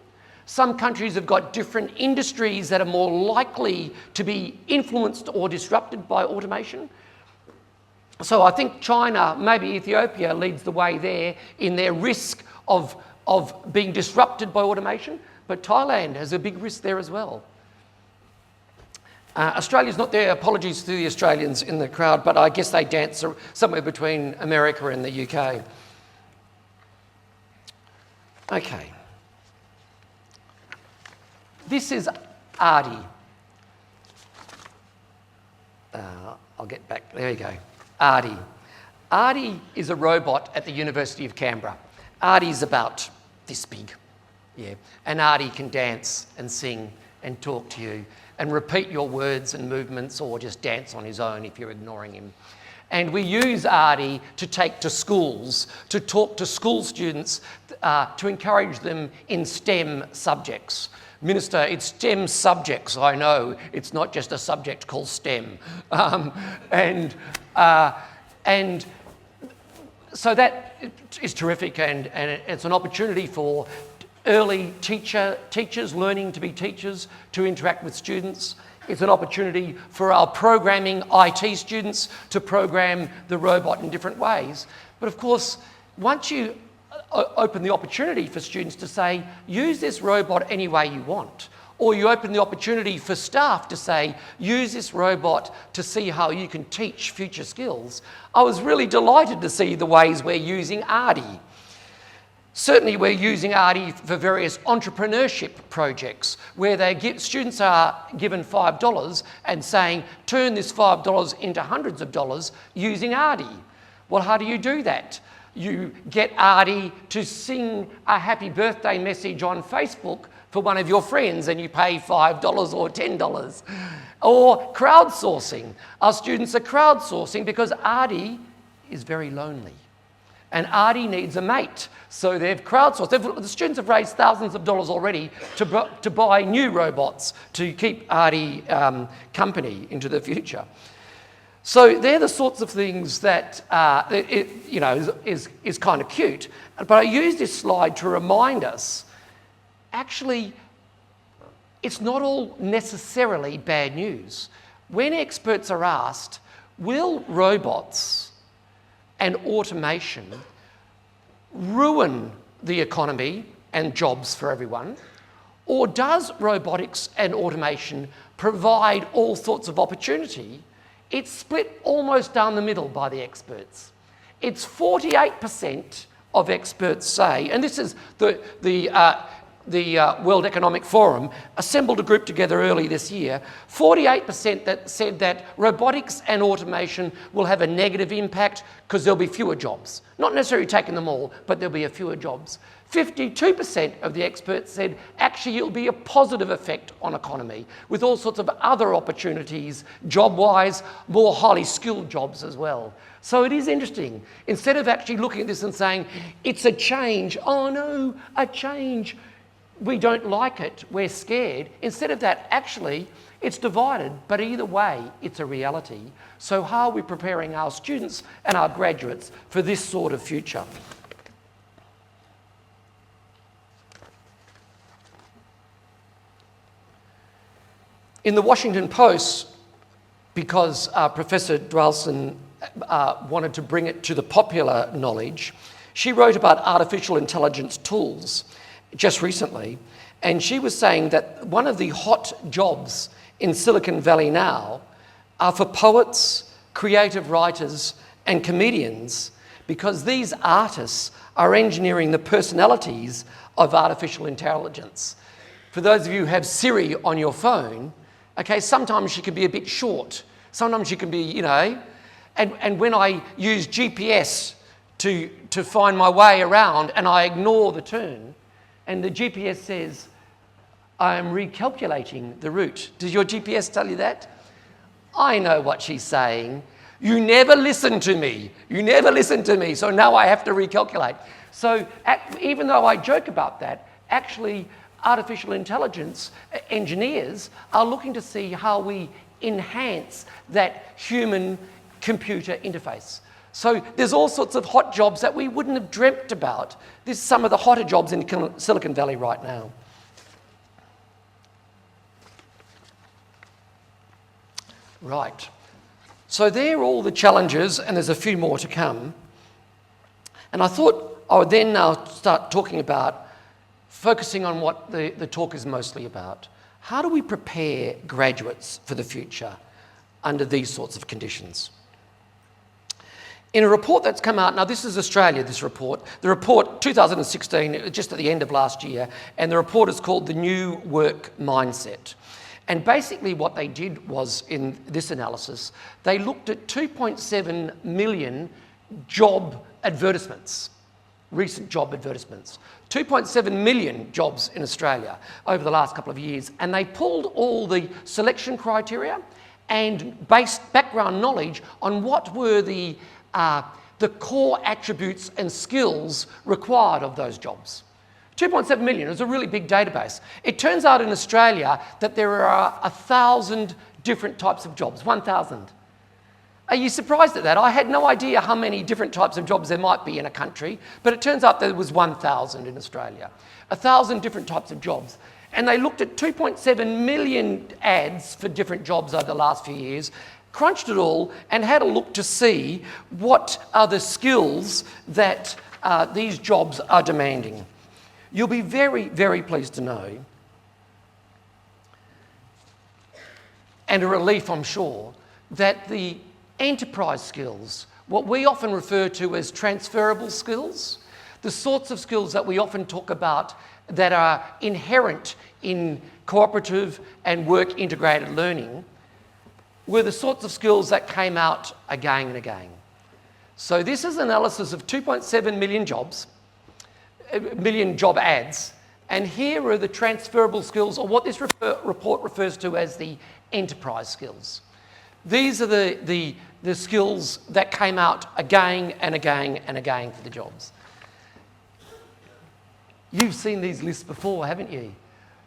Some countries have got different industries that are more likely to be influenced or disrupted by automation. So I think China, maybe Ethiopia, leads the way there in their risk of being disrupted by automation, but Thailand has a big risk there as well. Australia's not there. Apologies to the Australians in the crowd, but I guess they dance somewhere between America and the UK. Okay. This is Artie. I'll get back. There you go. Artie. Artie is a robot at the University of Canberra. Artie's about this big, yeah. And Artie can dance and sing and talk to you and repeat your words and movements or just dance on his own if you're ignoring him. And we use Artie to take to schools, to talk to school students, to encourage them in STEM subjects. Minister, it's STEM subjects, I know. It's not just a subject called STEM. And so that is terrific, and it's an opportunity for early teachers learning to be teachers, to interact with students. It's an opportunity for our programming IT students to program the robot in different ways. But of course, once you open the opportunity for students to say, use this robot any way you want, or you open the opportunity for staff to say, use this robot to see how you can teach future skills, I was really delighted to see the ways we're using Artie. Certainly we're using Artie for various entrepreneurship projects where students are given $5 and saying, turn this $5 into hundreds of dollars using Artie. Well, how do you do that? You get Artie to sing a happy birthday message on Facebook for one of your friends and you pay $5 or $10. Or crowdsourcing. Our students are crowdsourcing because Artie is very lonely. And Artie needs a mate. So they've crowdsourced. The students have raised thousands of dollars already to buy new robots to keep Artie company into the future. So they're the sorts of things that is kind of cute. But I use this slide to remind us, actually, it's not all necessarily bad news. When experts are asked, will robots and automation ruin the economy and jobs for everyone? Or does robotics and automation provide all sorts of opportunity? It's split almost down the middle by the experts. It's 48% of experts say, and this is the World Economic Forum assembled a group together early this year, 48% that said that robotics and automation will have a negative impact because there'll be fewer jobs. Not necessarily taking them all, but there'll be a fewer jobs. 52% of the experts said actually it'll be a positive effect on economy with all sorts of other opportunities, job-wise, more highly skilled jobs as well. So it is interesting. Instead of actually looking at this and saying, it's a change, oh no, a change, we don't like it, we're scared. Instead of that, actually, it's divided, but either way, it's a reality. So how are we preparing our students and our graduates for this sort of future? In the Washington Post, because Professor Dwalson wanted to bring it to the popular knowledge, she wrote about artificial intelligence tools just recently, and she was saying that one of the hot jobs in Silicon Valley now are for poets, creative writers, and comedians, because these artists are engineering the personalities of artificial intelligence. For those of you who have Siri on your phone, okay, sometimes she can be a bit short. Sometimes she can be, and when I use GPS to find my way around and I ignore the turn, and the GPS says, I am recalculating the route. Does your GPS tell you that? I know what she's saying. You never listen to me. You never listen to me. So now I have to recalculate. So even though I joke about that, actually artificial intelligence engineers are looking to see how we enhance that human-computer interface. So there's all sorts of hot jobs that we wouldn't have dreamt about. This is some of the hotter jobs in Silicon Valley right now. Right. So there are all the challenges, and there's a few more to come. And I thought I would then now start talking about, focusing on what the talk is mostly about. How do we prepare graduates for the future under these sorts of conditions? In a report that's come out, now this is Australia, this report. The report, 2016, just at the end of last year, and the report is called The New Work Mindset. And basically what they did was, in this analysis, they looked at 2.7 million job advertisements, recent job advertisements. 2.7 million jobs in Australia over the last couple of years, and they pulled all the selection criteria and based background knowledge on what were the core attributes and skills required of those jobs. 2.7 million is a really big database. It turns out in Australia that there are 1,000 different types of jobs, 1,000. Are you surprised at that? I had no idea how many different types of jobs there might be in a country, but it turns out there was 1,000 in Australia. 1,000 different types of jobs. And they looked at 2.7 million ads for different jobs over the last few years, crunched it all, and had a look to see what are the skills that these jobs are demanding. You'll be very, very pleased to know, and a relief, I'm sure, that the enterprise skills, what we often refer to as transferable skills, the sorts of skills that we often talk about that are inherent in cooperative and work integrated learning, were the sorts of skills that came out again and again. So this is analysis of 2.7 million jobs, million job ads, and here are the transferable skills, or what this report refers to as the enterprise skills. These are the skills that came out again and again and again for the jobs. You've seen these lists before, haven't you?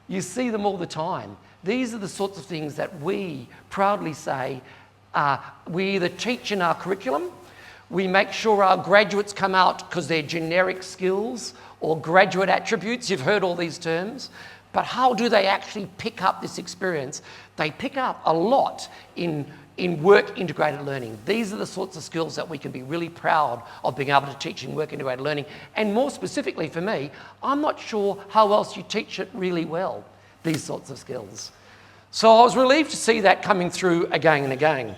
You see them all the time. These are the sorts of things that we proudly say we either teach in our curriculum, we make sure our graduates come out because they're generic skills or graduate attributes. You've heard all these terms. But how do they actually pick up this experience? They pick up a lot in work integrated learning. These are the sorts of skills that we can be really proud of being able to teach in work integrated learning. And more specifically for me, I'm not sure how else you teach it really well, these sorts of skills. So I was relieved to see that coming through again and again.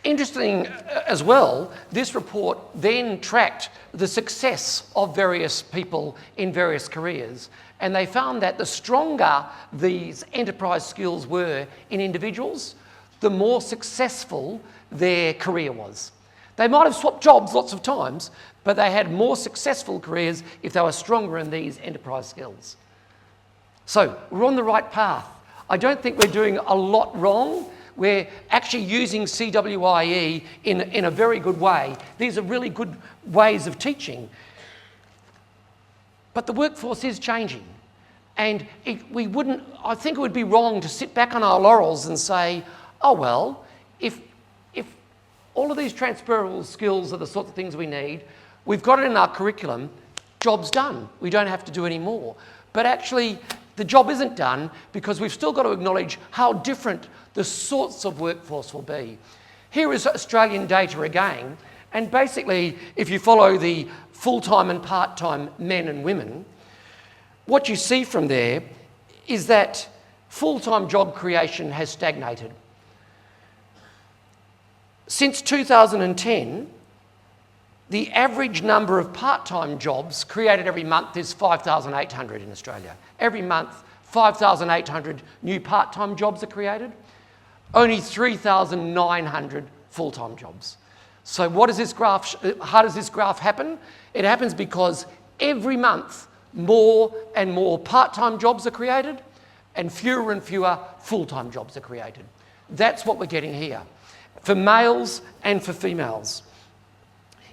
Interesting as well, this report then tracked the success of various people in various careers, and they found that the stronger these enterprise skills were in individuals, the more successful their career was. They might have swapped jobs lots of times, but they had more successful careers if they were stronger in these enterprise skills. So we're on the right path. I don't think we're doing a lot wrong. We're actually using CWIE in a very good way. These are really good ways of teaching. But the workforce is changing. And I think it would be wrong to sit back on our laurels and say, oh well, if all of these transferable skills are the sorts of things we need, we've got it in our curriculum, job's done. We don't have to do any more. But actually, the job isn't done because we've still got to acknowledge how different the sorts of workforce will be. Here is Australian data again, and basically, if you follow the full-time and part-time men and women, what you see from there is that full-time job creation has stagnated. Since 2010, the average number of part-time jobs created every month is 5,800 in Australia. Every month, 5,800 new part-time jobs are created. Only 3,900 full-time jobs. So how does this graph happen? It happens because every month more and more part-time jobs are created and fewer full-time jobs are created. That's what we're getting here, for males and for females.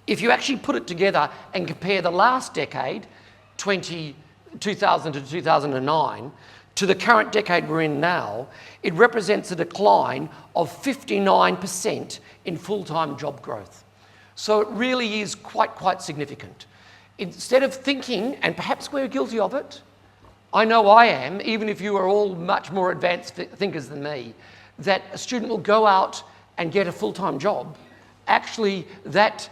If you actually put it together and compare the last decade, 2000 to 2009, to the current decade we're in now, it represents a decline of 59% in full-time job growth. So it really is quite significant. Instead of thinking, and perhaps we're guilty of it, I know I am, even if you are all much more advanced thinkers than me, that a student will go out and get a full-time job. Actually, that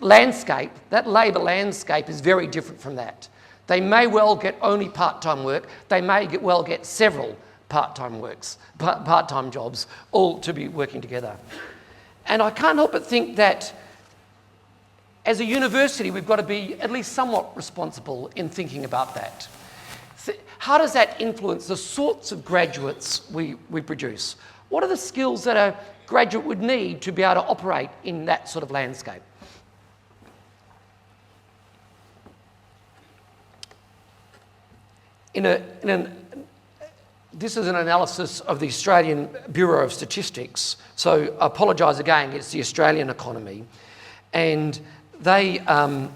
landscape, that labour landscape is very different from that. They may well get only part-time work. They may well get several part-time jobs, all to be working together. And I can't help but think that as a university, we've got to be at least somewhat responsible in thinking about that. How does that influence the sorts of graduates we produce? What are the skills that a graduate would need to be able to operate in that sort of landscape? This is an analysis of the Australian Bureau of Statistics. So I apologise again, it's the Australian economy. And they have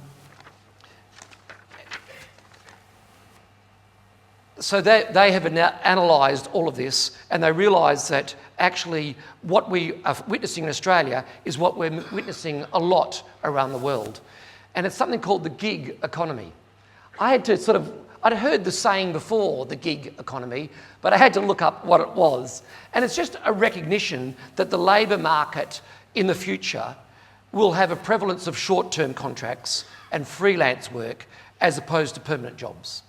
analysed all of this, and they realise that actually what we are witnessing in Australia is what we're witnessing a lot around the world. And it's something called the gig economy. I'd heard the saying before, the gig economy, but I had to look up what it was. And it's just a recognition that the labour market in the future will have a prevalence of short-term contracts and freelance work as opposed to permanent jobs.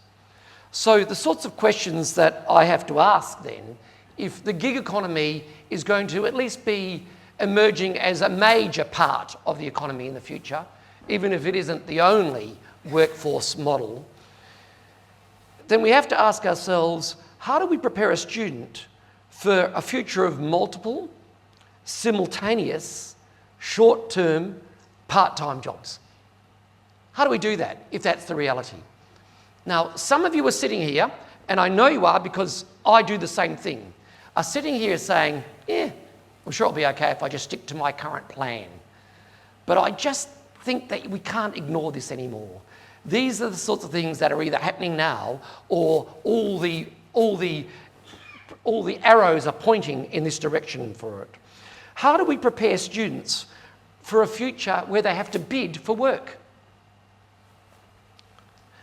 So the sorts of questions that I have to ask then, if the gig economy is going to at least be emerging as a major part of the economy in the future, even if it isn't the only workforce model, then we have to ask ourselves, how do we prepare a student for a future of multiple, simultaneous, short-term, part-time jobs? How do we do that if that's the reality? Now, some of you are sitting here, and I know you are because I do the same thing, are sitting here saying, I'm sure it'll be okay if I just stick to my current plan. But I just think that we can't ignore this anymore. These are the sorts of things that are either happening now or all the arrows are pointing in this direction for it. How do we prepare students for a future where they have to bid for work?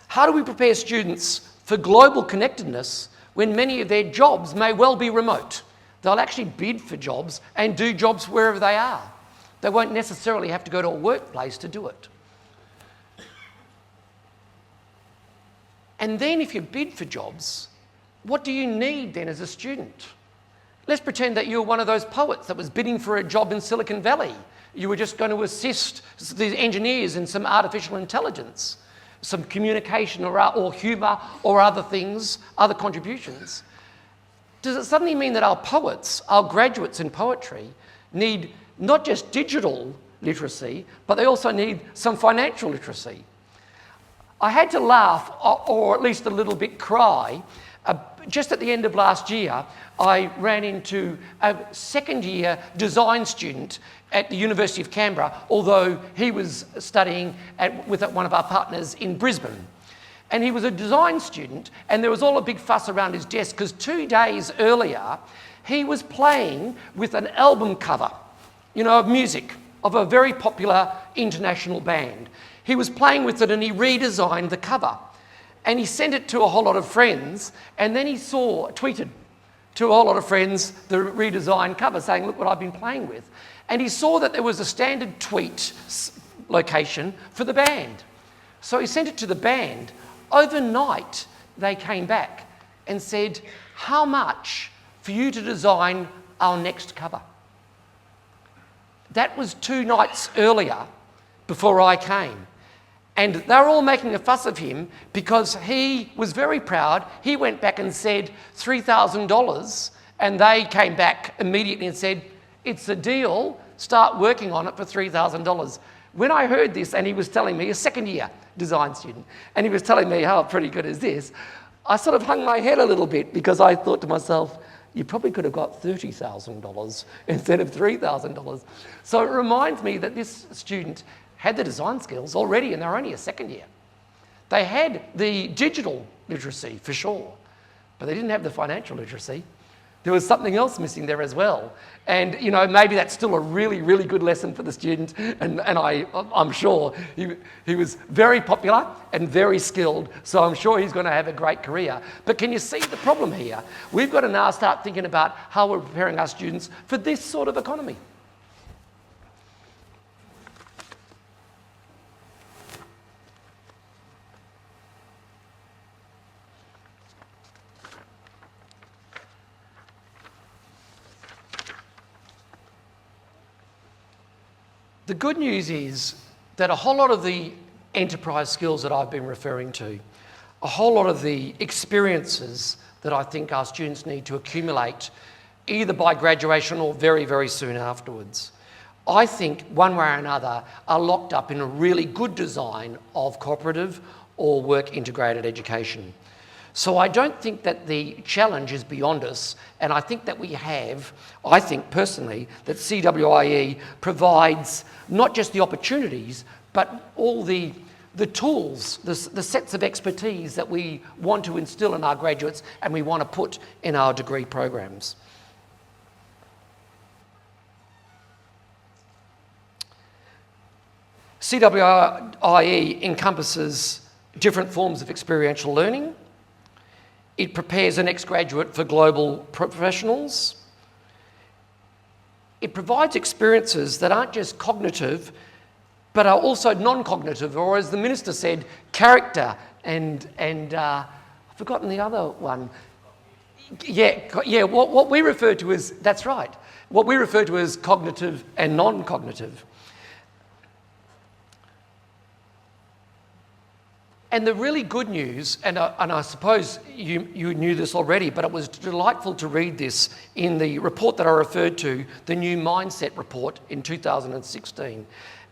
How do we prepare students for global connectedness when many of their jobs may well be remote? They'll actually bid for jobs and do jobs wherever they are. They won't necessarily have to go to a workplace to do it. And then if you bid for jobs, what do you need then as a student? Let's pretend that you're one of those poets that was bidding for a job in Silicon Valley. You were just going to assist the engineers in some artificial intelligence, some communication or humour or other things, other contributions. Does it suddenly mean that our poets, our graduates in poetry, need not just digital literacy, but they also need some financial literacy? I had to laugh, or at least a little bit cry. Just at the end of last year, I ran into a second-year design student at the University of Canberra, although he was studying with one of our partners in Brisbane. And he was a design student, and there was all a big fuss around his desk because 2 days earlier, he was playing with an album cover, of music, of a very popular international band. He was playing with it and he redesigned the cover. And he sent it to a whole lot of friends, and then he tweeted to a whole lot of friends the redesigned cover saying, look what I've been playing with. And he saw that there was a standard tweet location for the band. So he sent it to the band. Overnight, they came back and said, how much for you to design our next cover? That was 2 nights earlier before I came. And they were all making a fuss of him because he was very proud. He went back and said $3,000, and they came back immediately and said, it's a deal, start working on it for $3,000. When I heard this, and he was telling me, a second-year design student, and he was telling me how pretty good is this, I sort of hung my head a little bit because I thought to myself, you probably could have got $30,000 instead of $3,000. So it reminds me that this student had the design skills already, and they're only a second year. They had the digital literacy for sure, but they didn't have the financial literacy. There was something else missing there as well. And, you know, maybe that's still a really, really good lesson for the student. And I'm sure he was very popular and very skilled, so I'm sure he's going to have a great career. But can you see the problem here? We've got to now start thinking about how we're preparing our students for this sort of economy. The good news is that a whole lot of the enterprise skills that I've been referring to, a whole lot of the experiences that I think our students need to accumulate either by graduation or very, very soon afterwards, I think one way or another are locked up in a really good design of cooperative or work integrated education. So I don't think that the challenge is beyond us, and I think that I think personally that CWIE provides not just the opportunities, but all the tools, the sets of expertise that we want to instill in our graduates and we want to put in our degree programs. CWIE encompasses different forms of experiential learning. It prepares the next graduate for global professionals. It provides experiences that aren't just cognitive, but are also non-cognitive, or as the minister said, character and I've forgotten the other one. Yeah. What we refer to as, that's right, what we refer to as cognitive and non-cognitive. And the really good news, and I suppose you knew this already, but it was delightful to read this in the report that I referred to, the new mindset report in 2016.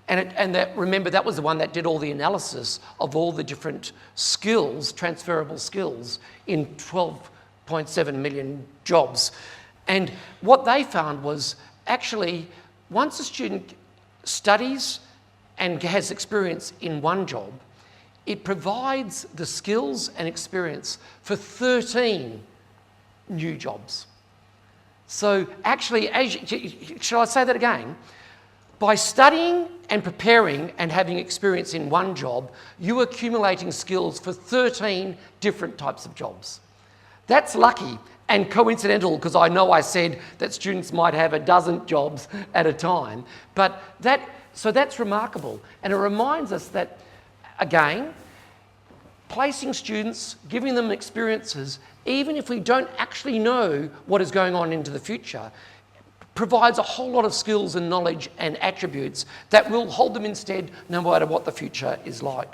And that, remember, that was the one that did all the analysis of all the different skills, transferable skills, in 12.7 million jobs. And what they found was actually once a student studies and has experience in one job, it provides the skills and experience for 13 new jobs. So actually, shall I say that again? By studying and preparing and having experience in one job, you're accumulating skills for 13 different types of jobs. That's lucky and coincidental, because I know I said that students might have a dozen jobs at a time, but that's remarkable. And it reminds us that, again, placing students, giving them experiences, even if we don't actually know what is going on into the future, provides a whole lot of skills and knowledge and attributes that will hold them in stead no matter what the future is like.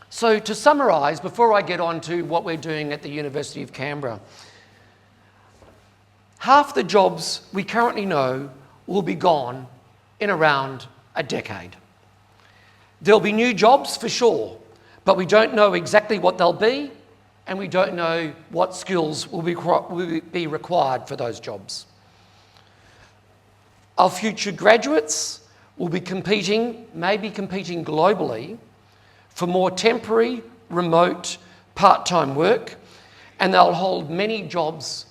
So to summarise, before I get on to what we're doing at the University of Canberra, half the jobs we currently know will be gone in around a decade. There'll be new jobs for sure, but we don't know exactly what they'll be, and we don't know what skills will be required for those jobs. Our future graduates will be maybe competing globally for more temporary, remote, part-time work, and they'll hold many jobs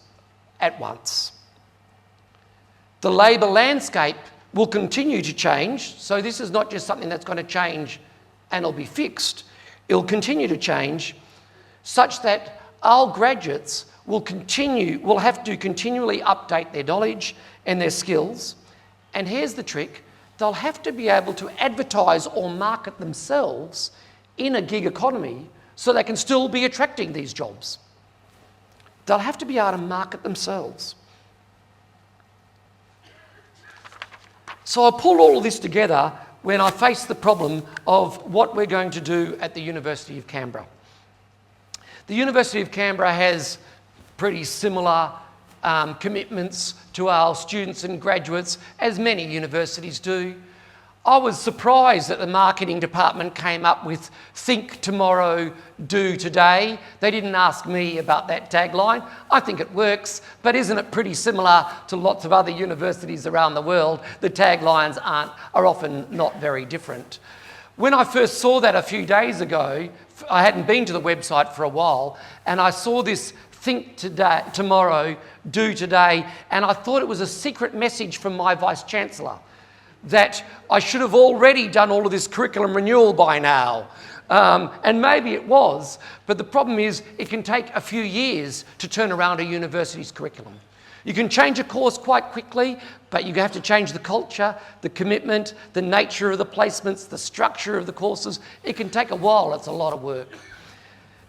at once. The labour landscape will continue to change, so this is not just something that's going to change and it'll be fixed. It'll continue to change such that our graduates will have to continually update their knowledge and their skills. And here's the trick, they'll have to be able to advertise or market themselves in a gig economy so they can still be attracting these jobs. They'll have to be able to market themselves. So I pulled all of this together when I faced the problem of what we're going to do at the University of Canberra. The University of Canberra has pretty similar commitments to our students and graduates, as many universities do. I was surprised that the marketing department came up with think tomorrow, do today. They didn't ask me about that tagline. I think it works, but isn't it pretty similar to lots of other universities around the world? The taglines are often not very different. When I first saw that a few days ago, I hadn't been to the website for a while, and I saw this think today, tomorrow, do today, and I thought it was a secret message from my Vice-Chancellor that I should have already done all of this curriculum renewal by now. And maybe it was, but the problem is it can take a few years to turn around a university's curriculum. You can change a course quite quickly, but you have to change the culture, the commitment, the nature of the placements, the structure of the courses. It can take a while. It's a lot of work.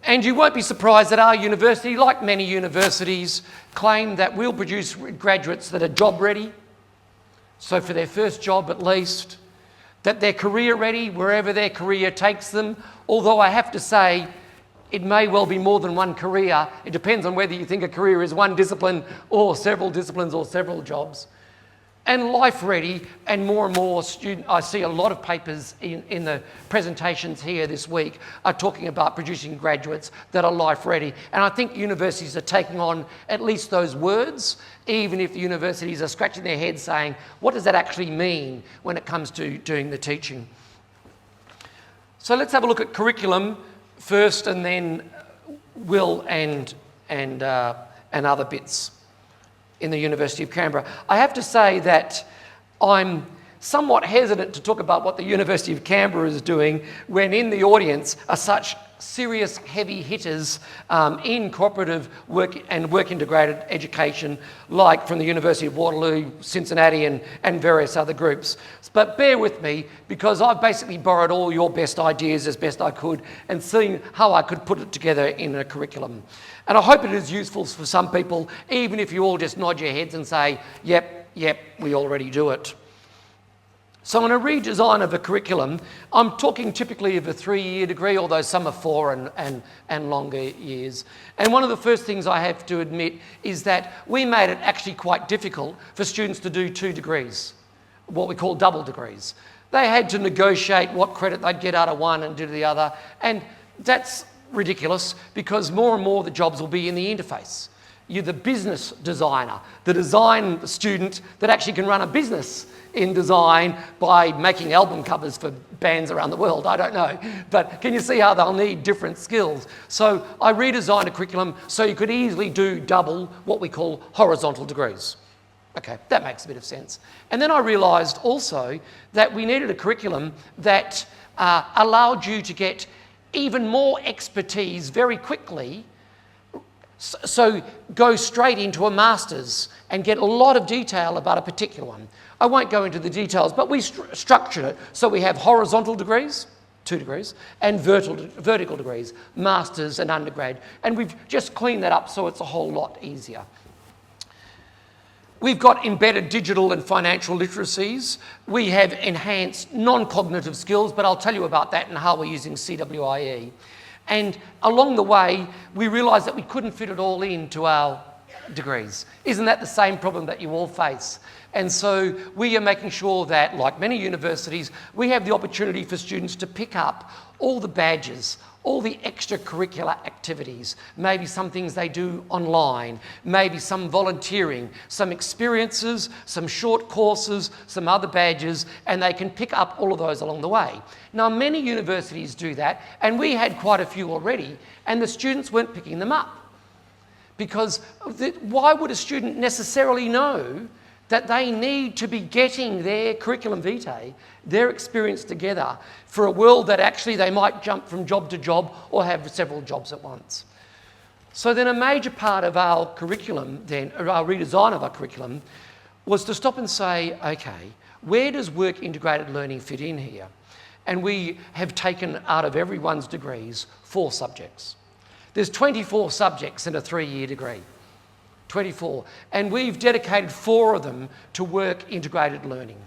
And you won't be surprised that our university, like many universities, claim that we'll produce graduates that are job ready, so for their first job at least, that they're career ready wherever their career takes them, although I have to say it may well be more than one career. It depends on whether you think a career is one discipline or several disciplines or several jobs. And life ready, and more I see a lot of papers in the presentations here this week are talking about producing graduates that are life ready. And I think universities are taking on at least those words, even if the universities are scratching their heads saying, what does that actually mean when it comes to doing the teaching? So let's have a look at curriculum first, and then will and other bits in the University of Canberra. I have to say that I'm somewhat hesitant to talk about what the University of Canberra is doing when in the audience are such serious heavy hitters in cooperative work and work integrated education, like from the University of Waterloo, Cincinnati and various other groups. But bear with me, because I've basically borrowed all your best ideas as best I could and seen how I could put it together in a curriculum. And I hope it is useful for some people, even if you all just nod your heads and say, yep, we already do it. So in a redesign of a curriculum, I'm talking typically of a 3-year degree, although some are 4 and longer years. And one of the first things I have to admit is that we made it actually quite difficult for students to do 2 degrees, what we call double degrees. They had to negotiate what credit they'd get out of one and do the other, and that's ridiculous, because more and more the jobs will be in the interface. You're the business designer, the design student that actually can run a business in design by making album covers for bands around the world. I don't know. But can you see how they'll need different skills? So I redesigned a curriculum so you could easily do double what we call horizontal degrees. Okay, that makes a bit of sense. And then I realised also that we needed a curriculum that allowed you to get even more expertise very quickly. So go straight into a master's and get a lot of detail about a particular one. I won't go into the details, but we structured it so we have horizontal degrees, 2 degrees, and vertical degrees, master's and undergrad. And we've just cleaned that up so it's a whole lot easier. We've got embedded digital and financial literacies. We have enhanced non-cognitive skills, but I'll tell you about that and how we're using CWIE. And along the way, we realised that we couldn't fit it all into our degrees. Isn't that the same problem that you all face? And so we are making sure that, like many universities, we have the opportunity for students to pick up all the badges, all the extracurricular activities, maybe some things they do online, maybe some volunteering, some experiences, some short courses, some other badges, and they can pick up all of those along the way. Now, many universities do that, and we had quite a few already, and the students weren't picking them up. Because why would a student necessarily know that they need to be getting their curriculum vitae, their experience together, for a world that actually they might jump from job to job or have several jobs at once? So then a major part of our curriculum then, or our redesign of our curriculum, was to stop and say, okay, where does work integrated learning fit in here? And we have taken out of everyone's degrees 4 subjects. There's 24 subjects in a 3-year degree. 24. And we've dedicated 4 of them to work integrated learning.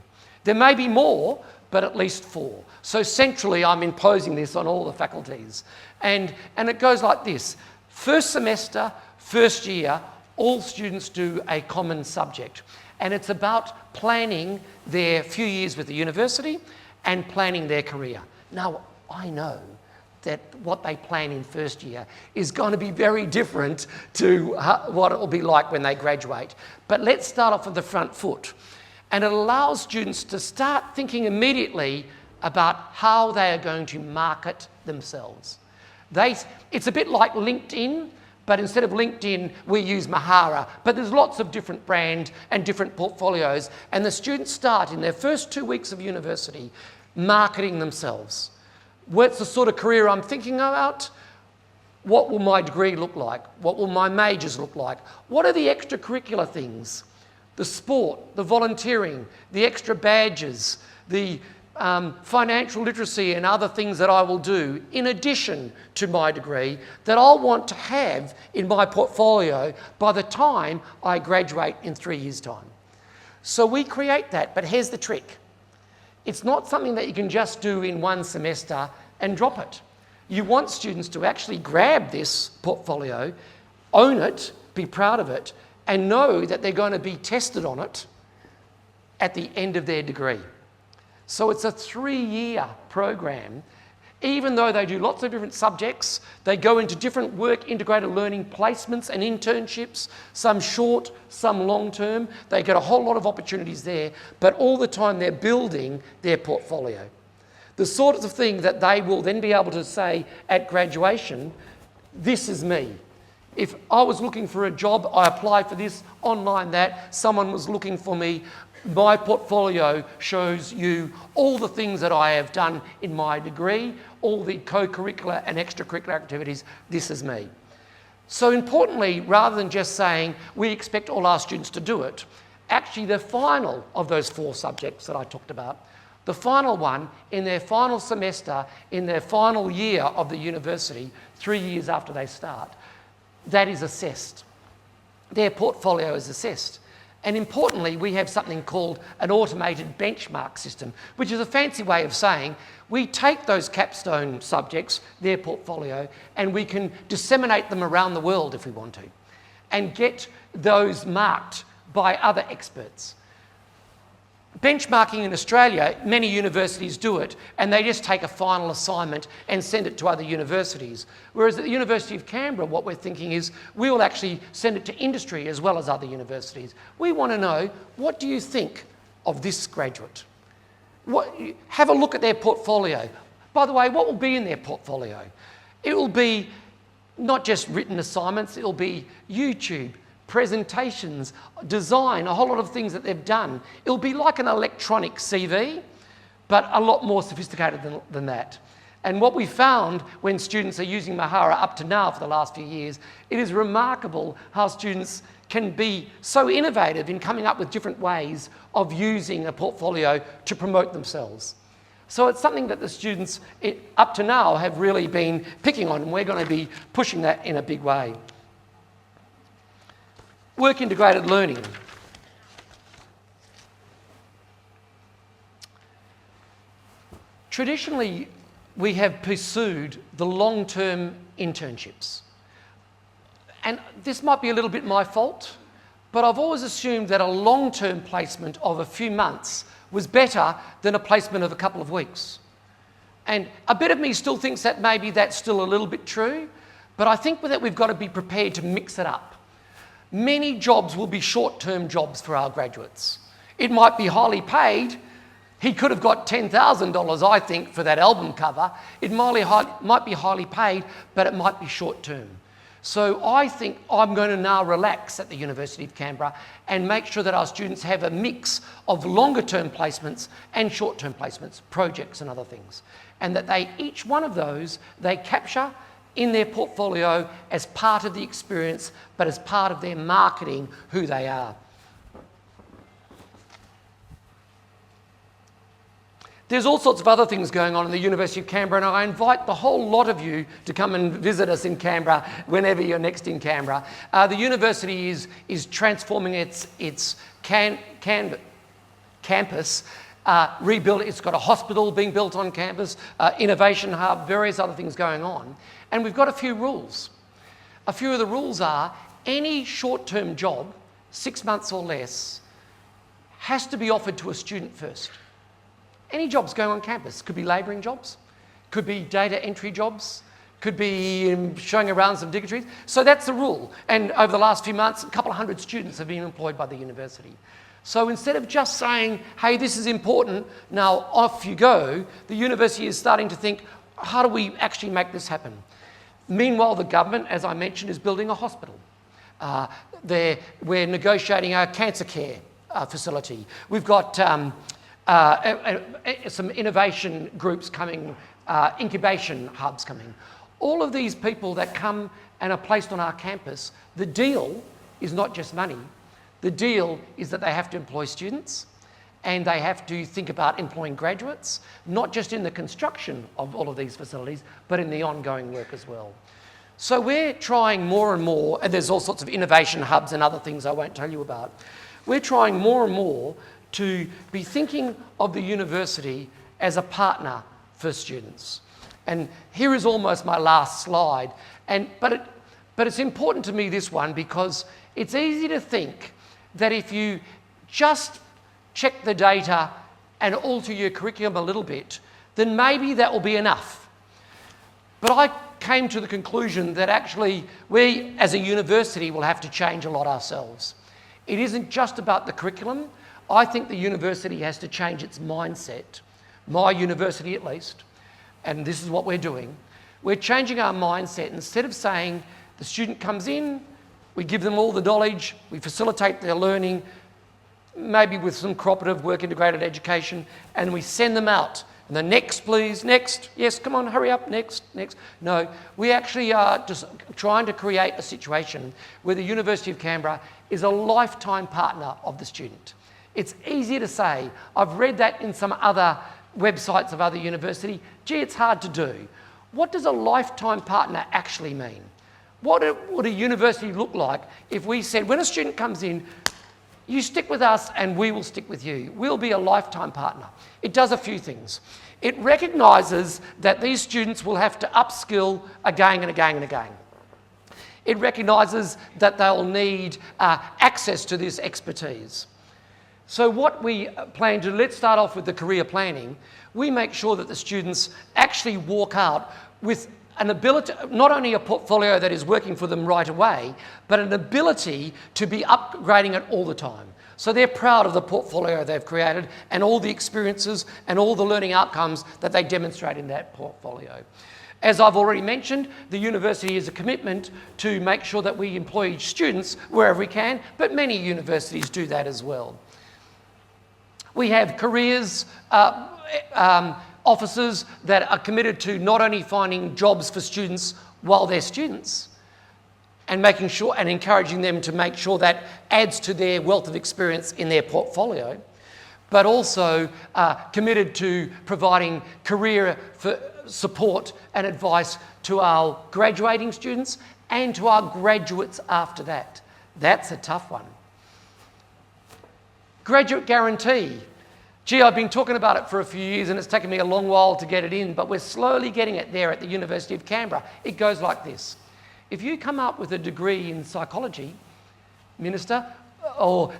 There may be more, but at least 4. So centrally, I'm imposing this on all the faculties. And it goes like this. First semester, first year, all students do a common subject. And it's about planning their few years with the university and planning their career. Now, I know that what they plan in first year is going to be very different to what it will be like when they graduate. But let's start off with the front foot. And it allows students to start thinking immediately about how they are going to market themselves. It's a bit like LinkedIn, but instead of LinkedIn, we use Mahara. But there's lots of different brands and different portfolios, and the students start in their first 2 weeks of university marketing themselves. What's the sort of career I'm thinking about? What will my degree look like? What will my majors look like? What are the extracurricular things? The sport, the volunteering, the extra badges, the financial literacy and other things that I will do in addition to my degree that I'll want to have in my portfolio by the time I graduate in 3 years' time. So we create that, but here's the trick. It's not something that you can just do in 1 semester and drop it. You want students to actually grab this portfolio, own it, be proud of it, and know that they're going to be tested on it at the end of their degree. So it's a 3-year program. Even though they do lots of different subjects, they go into different work integrated learning placements and internships, some short, some long term. They get a whole lot of opportunities there, but all the time they're building their portfolio. The sort of thing that they will then be able to say at graduation, this is me. If I was looking for a job, I applied for this, online that, someone was looking for me, my portfolio shows you all the things that I have done in my degree, all the co-curricular and extracurricular activities, this is me. So importantly, rather than just saying we expect all our students to do it, actually the final of those 4 subjects that I talked about, the final one in their final semester, in their final year of the university, 3 years after they start, that is assessed. Their portfolio is assessed. And importantly, we have something called an automated benchmark system, which is a fancy way of saying we take those capstone subjects, their portfolio, and we can disseminate them around the world if we want to, and get those marked by other experts. Benchmarking in Australia, many universities do it, and they just take a final assignment and send it to other universities. Whereas at the University of Canberra, what we're thinking is we will actually send it to industry as well as other universities. We want to know, what do you think of this graduate? Have a look at their portfolio. By the way, what will be in their portfolio? It will be not just written assignments, it will be YouTube, presentations, design, a whole lot of things that they've done. It'll be like an electronic CV, but a lot more sophisticated than that. And what we found when students are using Mahara up to now for the last few years, it is remarkable how students can be so innovative in coming up with different ways of using a portfolio to promote themselves. So it's something that the students up to now have really been picking on, and we're going to be pushing that in a big way. Work integrated learning. Traditionally, we have pursued the long-term internships. And this might be a little bit my fault, but I've always assumed that a long-term placement of a few months was better than a placement of a couple of weeks. And a bit of me still thinks that maybe that's still a little bit true, but I think that we've got to be prepared to mix it up. Many jobs will be short-term jobs for our graduates. It might be highly paid. He could have got $10,000, I think, for that album cover. It might be highly paid, but it might be short-term. So I think I'm going to now relax at the University of Canberra and make sure that our students have a mix of longer-term placements and short-term placements, projects and other things. And that each one of those, they capture in their portfolio as part of the experience, but as part of their marketing who they are. There's all sorts of other things going on in the University of Canberra, and I invite the whole lot of you to come and visit us in Canberra whenever you're next in Canberra. The university is transforming its campus, rebuild. It's got a hospital being built on campus, innovation hub, various other things going on. And we've got a few rules. A few of the rules are any short-term job, 6 months or less, has to be offered to a student first. Any jobs going on campus. Could be labouring jobs, could be data entry jobs, could be showing around some dignitaries. So that's the rule. And over the last few months, a couple of hundred students have been employed by the university. So instead of just saying, hey, this is important, now off you go, the university is starting to think, how do we actually make this happen? Meanwhile, the government, as I mentioned, is building a hospital. We're negotiating a cancer care facility. We've got some innovation groups coming, incubation hubs coming. All of these people that come and are placed on our campus, the deal is not just money. The deal is that they have to employ students and they have to think about employing graduates, not just in the construction of all of these facilities, but in the ongoing work as well. So we're trying more and more, and there's all sorts of innovation hubs and other things I won't tell you about. We're trying more and more to be thinking of the university as a partner for students. And here is almost my last slide. But it's important to me, this one, because it's easy to think that if you just check the data and alter your curriculum a little bit, then maybe that will be enough. But I came to the conclusion that actually we, as a university, will have to change a lot ourselves. It isn't just about the curriculum. I think the university has to change its mindset, my university at least, and this is what we're doing. We're changing our mindset. Instead of saying the student comes in, we give them all the knowledge, we facilitate their learning, maybe with some cooperative work integrated education, and we send them out. And the next, please, next, yes, come on, hurry up, next. No, we actually are just trying to create a situation where the University of Canberra is a lifetime partner of the student. It's easy to say. I've read that in some other websites of other universities. Gee, it's hard to do. What does a lifetime partner actually mean? What would a university look like if we said, when a student comes in, you stick with us and we will stick with you. We'll be a lifetime partner. It does a few things. It recognises that these students will have to upskill again and again and again. It recognises that they'll need access to this expertise. So what we plan to, let's start off with the career planning. We make sure that the students actually walk out with an ability, not only a portfolio that is working for them right away, but an ability to be upgrading it all the time. So they're proud of the portfolio they've created and all the experiences and all the learning outcomes that they demonstrate in that portfolio. As I've already mentioned, the university is a commitment to make sure that we employ students wherever we can, but many universities do that as well. We have careers officers that are committed to not only finding jobs for students while they're students and making sure and encouraging them to make sure that adds to their wealth of experience in their portfolio, but also committed to providing career support and advice to our graduating students and to our graduates after that. That's a tough one. Graduate guarantee. Gee, I've been talking about it for a few years and it's taken me a long while to get it in, but we're slowly getting it there at the University of Canberra. It goes like this. If you come up with a degree in psychology, Minister, or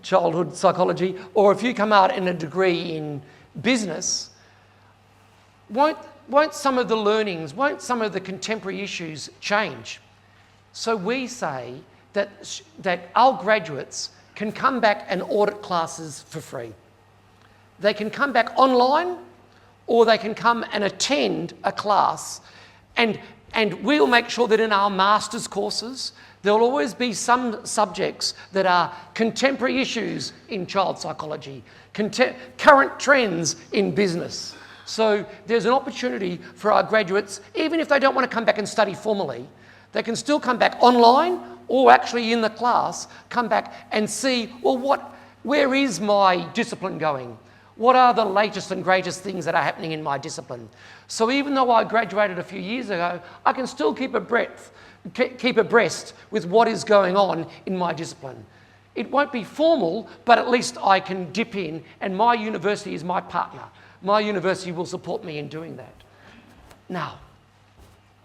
childhood psychology, or if you come out in a degree in business, won't some of the learnings, won't some of the contemporary issues change? So we say that our graduates can come back and audit classes for free. They can come back online or they can come and attend a class and we'll make sure that in our master's courses there will always be some subjects that are contemporary issues in child psychology, current trends in business. So there's an opportunity for our graduates, even if they don't want to come back and study formally, they can still come back online or actually in the class, come back and see, well, where is my discipline going? What are the latest and greatest things that are happening in my discipline? So even though I graduated a few years ago, I can still keep abreast with what is going on in my discipline. It won't be formal, but at least I can dip in, and my university is my partner. My university will support me in doing that. Now,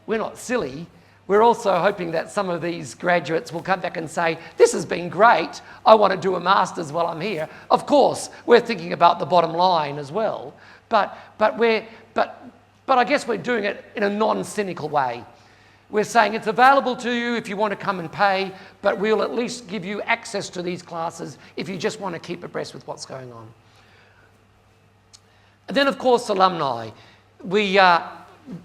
we're not silly. We're also hoping that some of these graduates will come back and say, this has been great, I want to do a master's while I'm here. Of course, we're thinking about the bottom line as well, but I guess we're doing it in a non-cynical way. We're saying it's available to you if you want to come and pay, but we'll at least give you access to these classes if you just want to keep abreast with what's going on. And then, of course, alumni.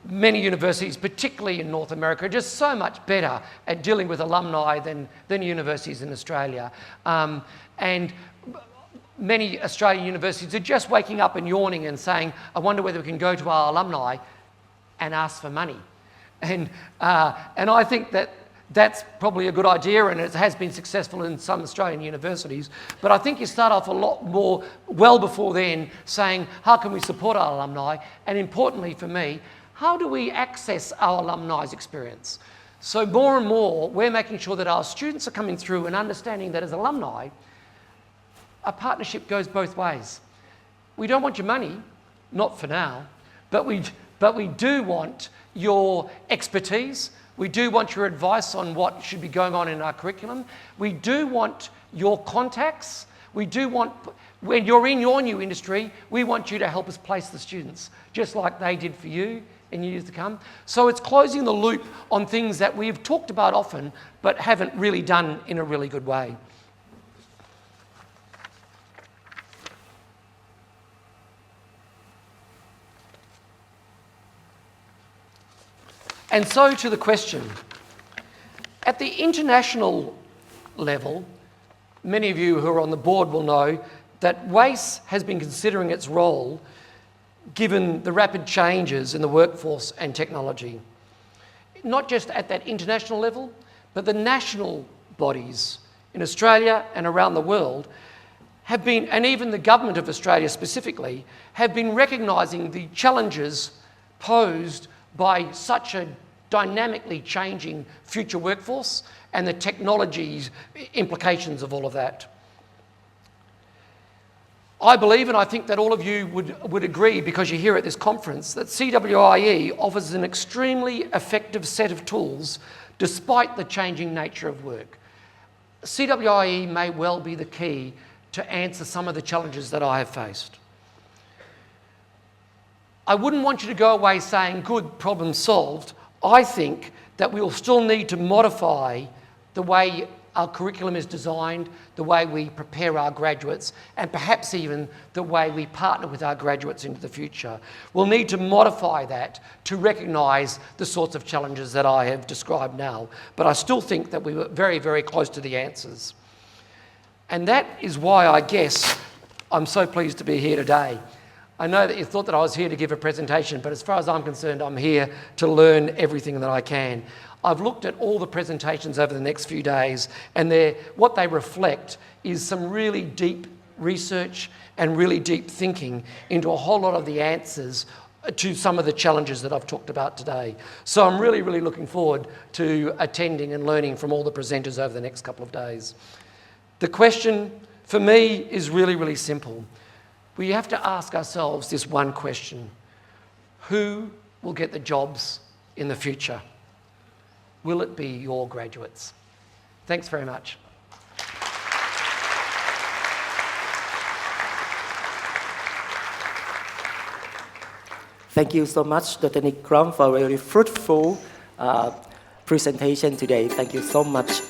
Many universities, particularly in North America, are just so much better at dealing with alumni than universities in Australia. And many Australian universities are just waking up and yawning and saying, I wonder whether we can go to our alumni and ask for money. And I think that that's probably a good idea, and it has been successful in some Australian universities. But I think you start off a lot more well before then saying, how can we support our alumni? And importantly for me, how do we access our alumni's experience? So more and more, we're making sure that our students are coming through and understanding that as alumni, a partnership goes both ways. We don't want your money, not for now, but we do want your expertise. We do want your advice on what should be going on in our curriculum. We do want your contacts. We do want, when you're in your new industry, we want you to help us place the students, just like they did for you in years to come. So it's closing the loop on things that we've talked about often, but haven't really done in a really good way. And so to the question. At the international level, many of you who are on the board will know that WACE has been considering its role given the rapid changes in the workforce and technology. Not just at that international level, but the national bodies in Australia and around the world have been, and even the government of Australia specifically, have been recognising the challenges posed by such a dynamically changing future workforce and the technology implications of all of that. I believe, and I think that all of you would agree because you're here at this conference, that CWIE offers an extremely effective set of tools despite the changing nature of work. CWIE may well be the key to answer some of the challenges that I have faced. I wouldn't want you to go away saying, good, problem solved. I think that we'll still need to modify the way our curriculum is designed, the way we prepare our graduates, and perhaps even the way we partner with our graduates into the future. We'll need to modify that to recognise the sorts of challenges that I have described now. But I still think that we were very, very close to the answers. And that is why I guess I'm so pleased to be here today. I know that you thought that I was here to give a presentation, but as far as I'm concerned, I'm here to learn everything that I can. I've looked at all the presentations over the next few days, and what they reflect is some really deep research and really deep thinking into a whole lot of the answers to some of the challenges that I've talked about today. So I'm really, really looking forward to attending and learning from all the presenters over the next couple of days. The question for me is really, really simple. We have to ask ourselves this one question: who will get the jobs in the future? Will it be your graduates? Thanks very much. Thank you so much, Dr. Nick Crum, for a very fruitful presentation today. Thank you so much.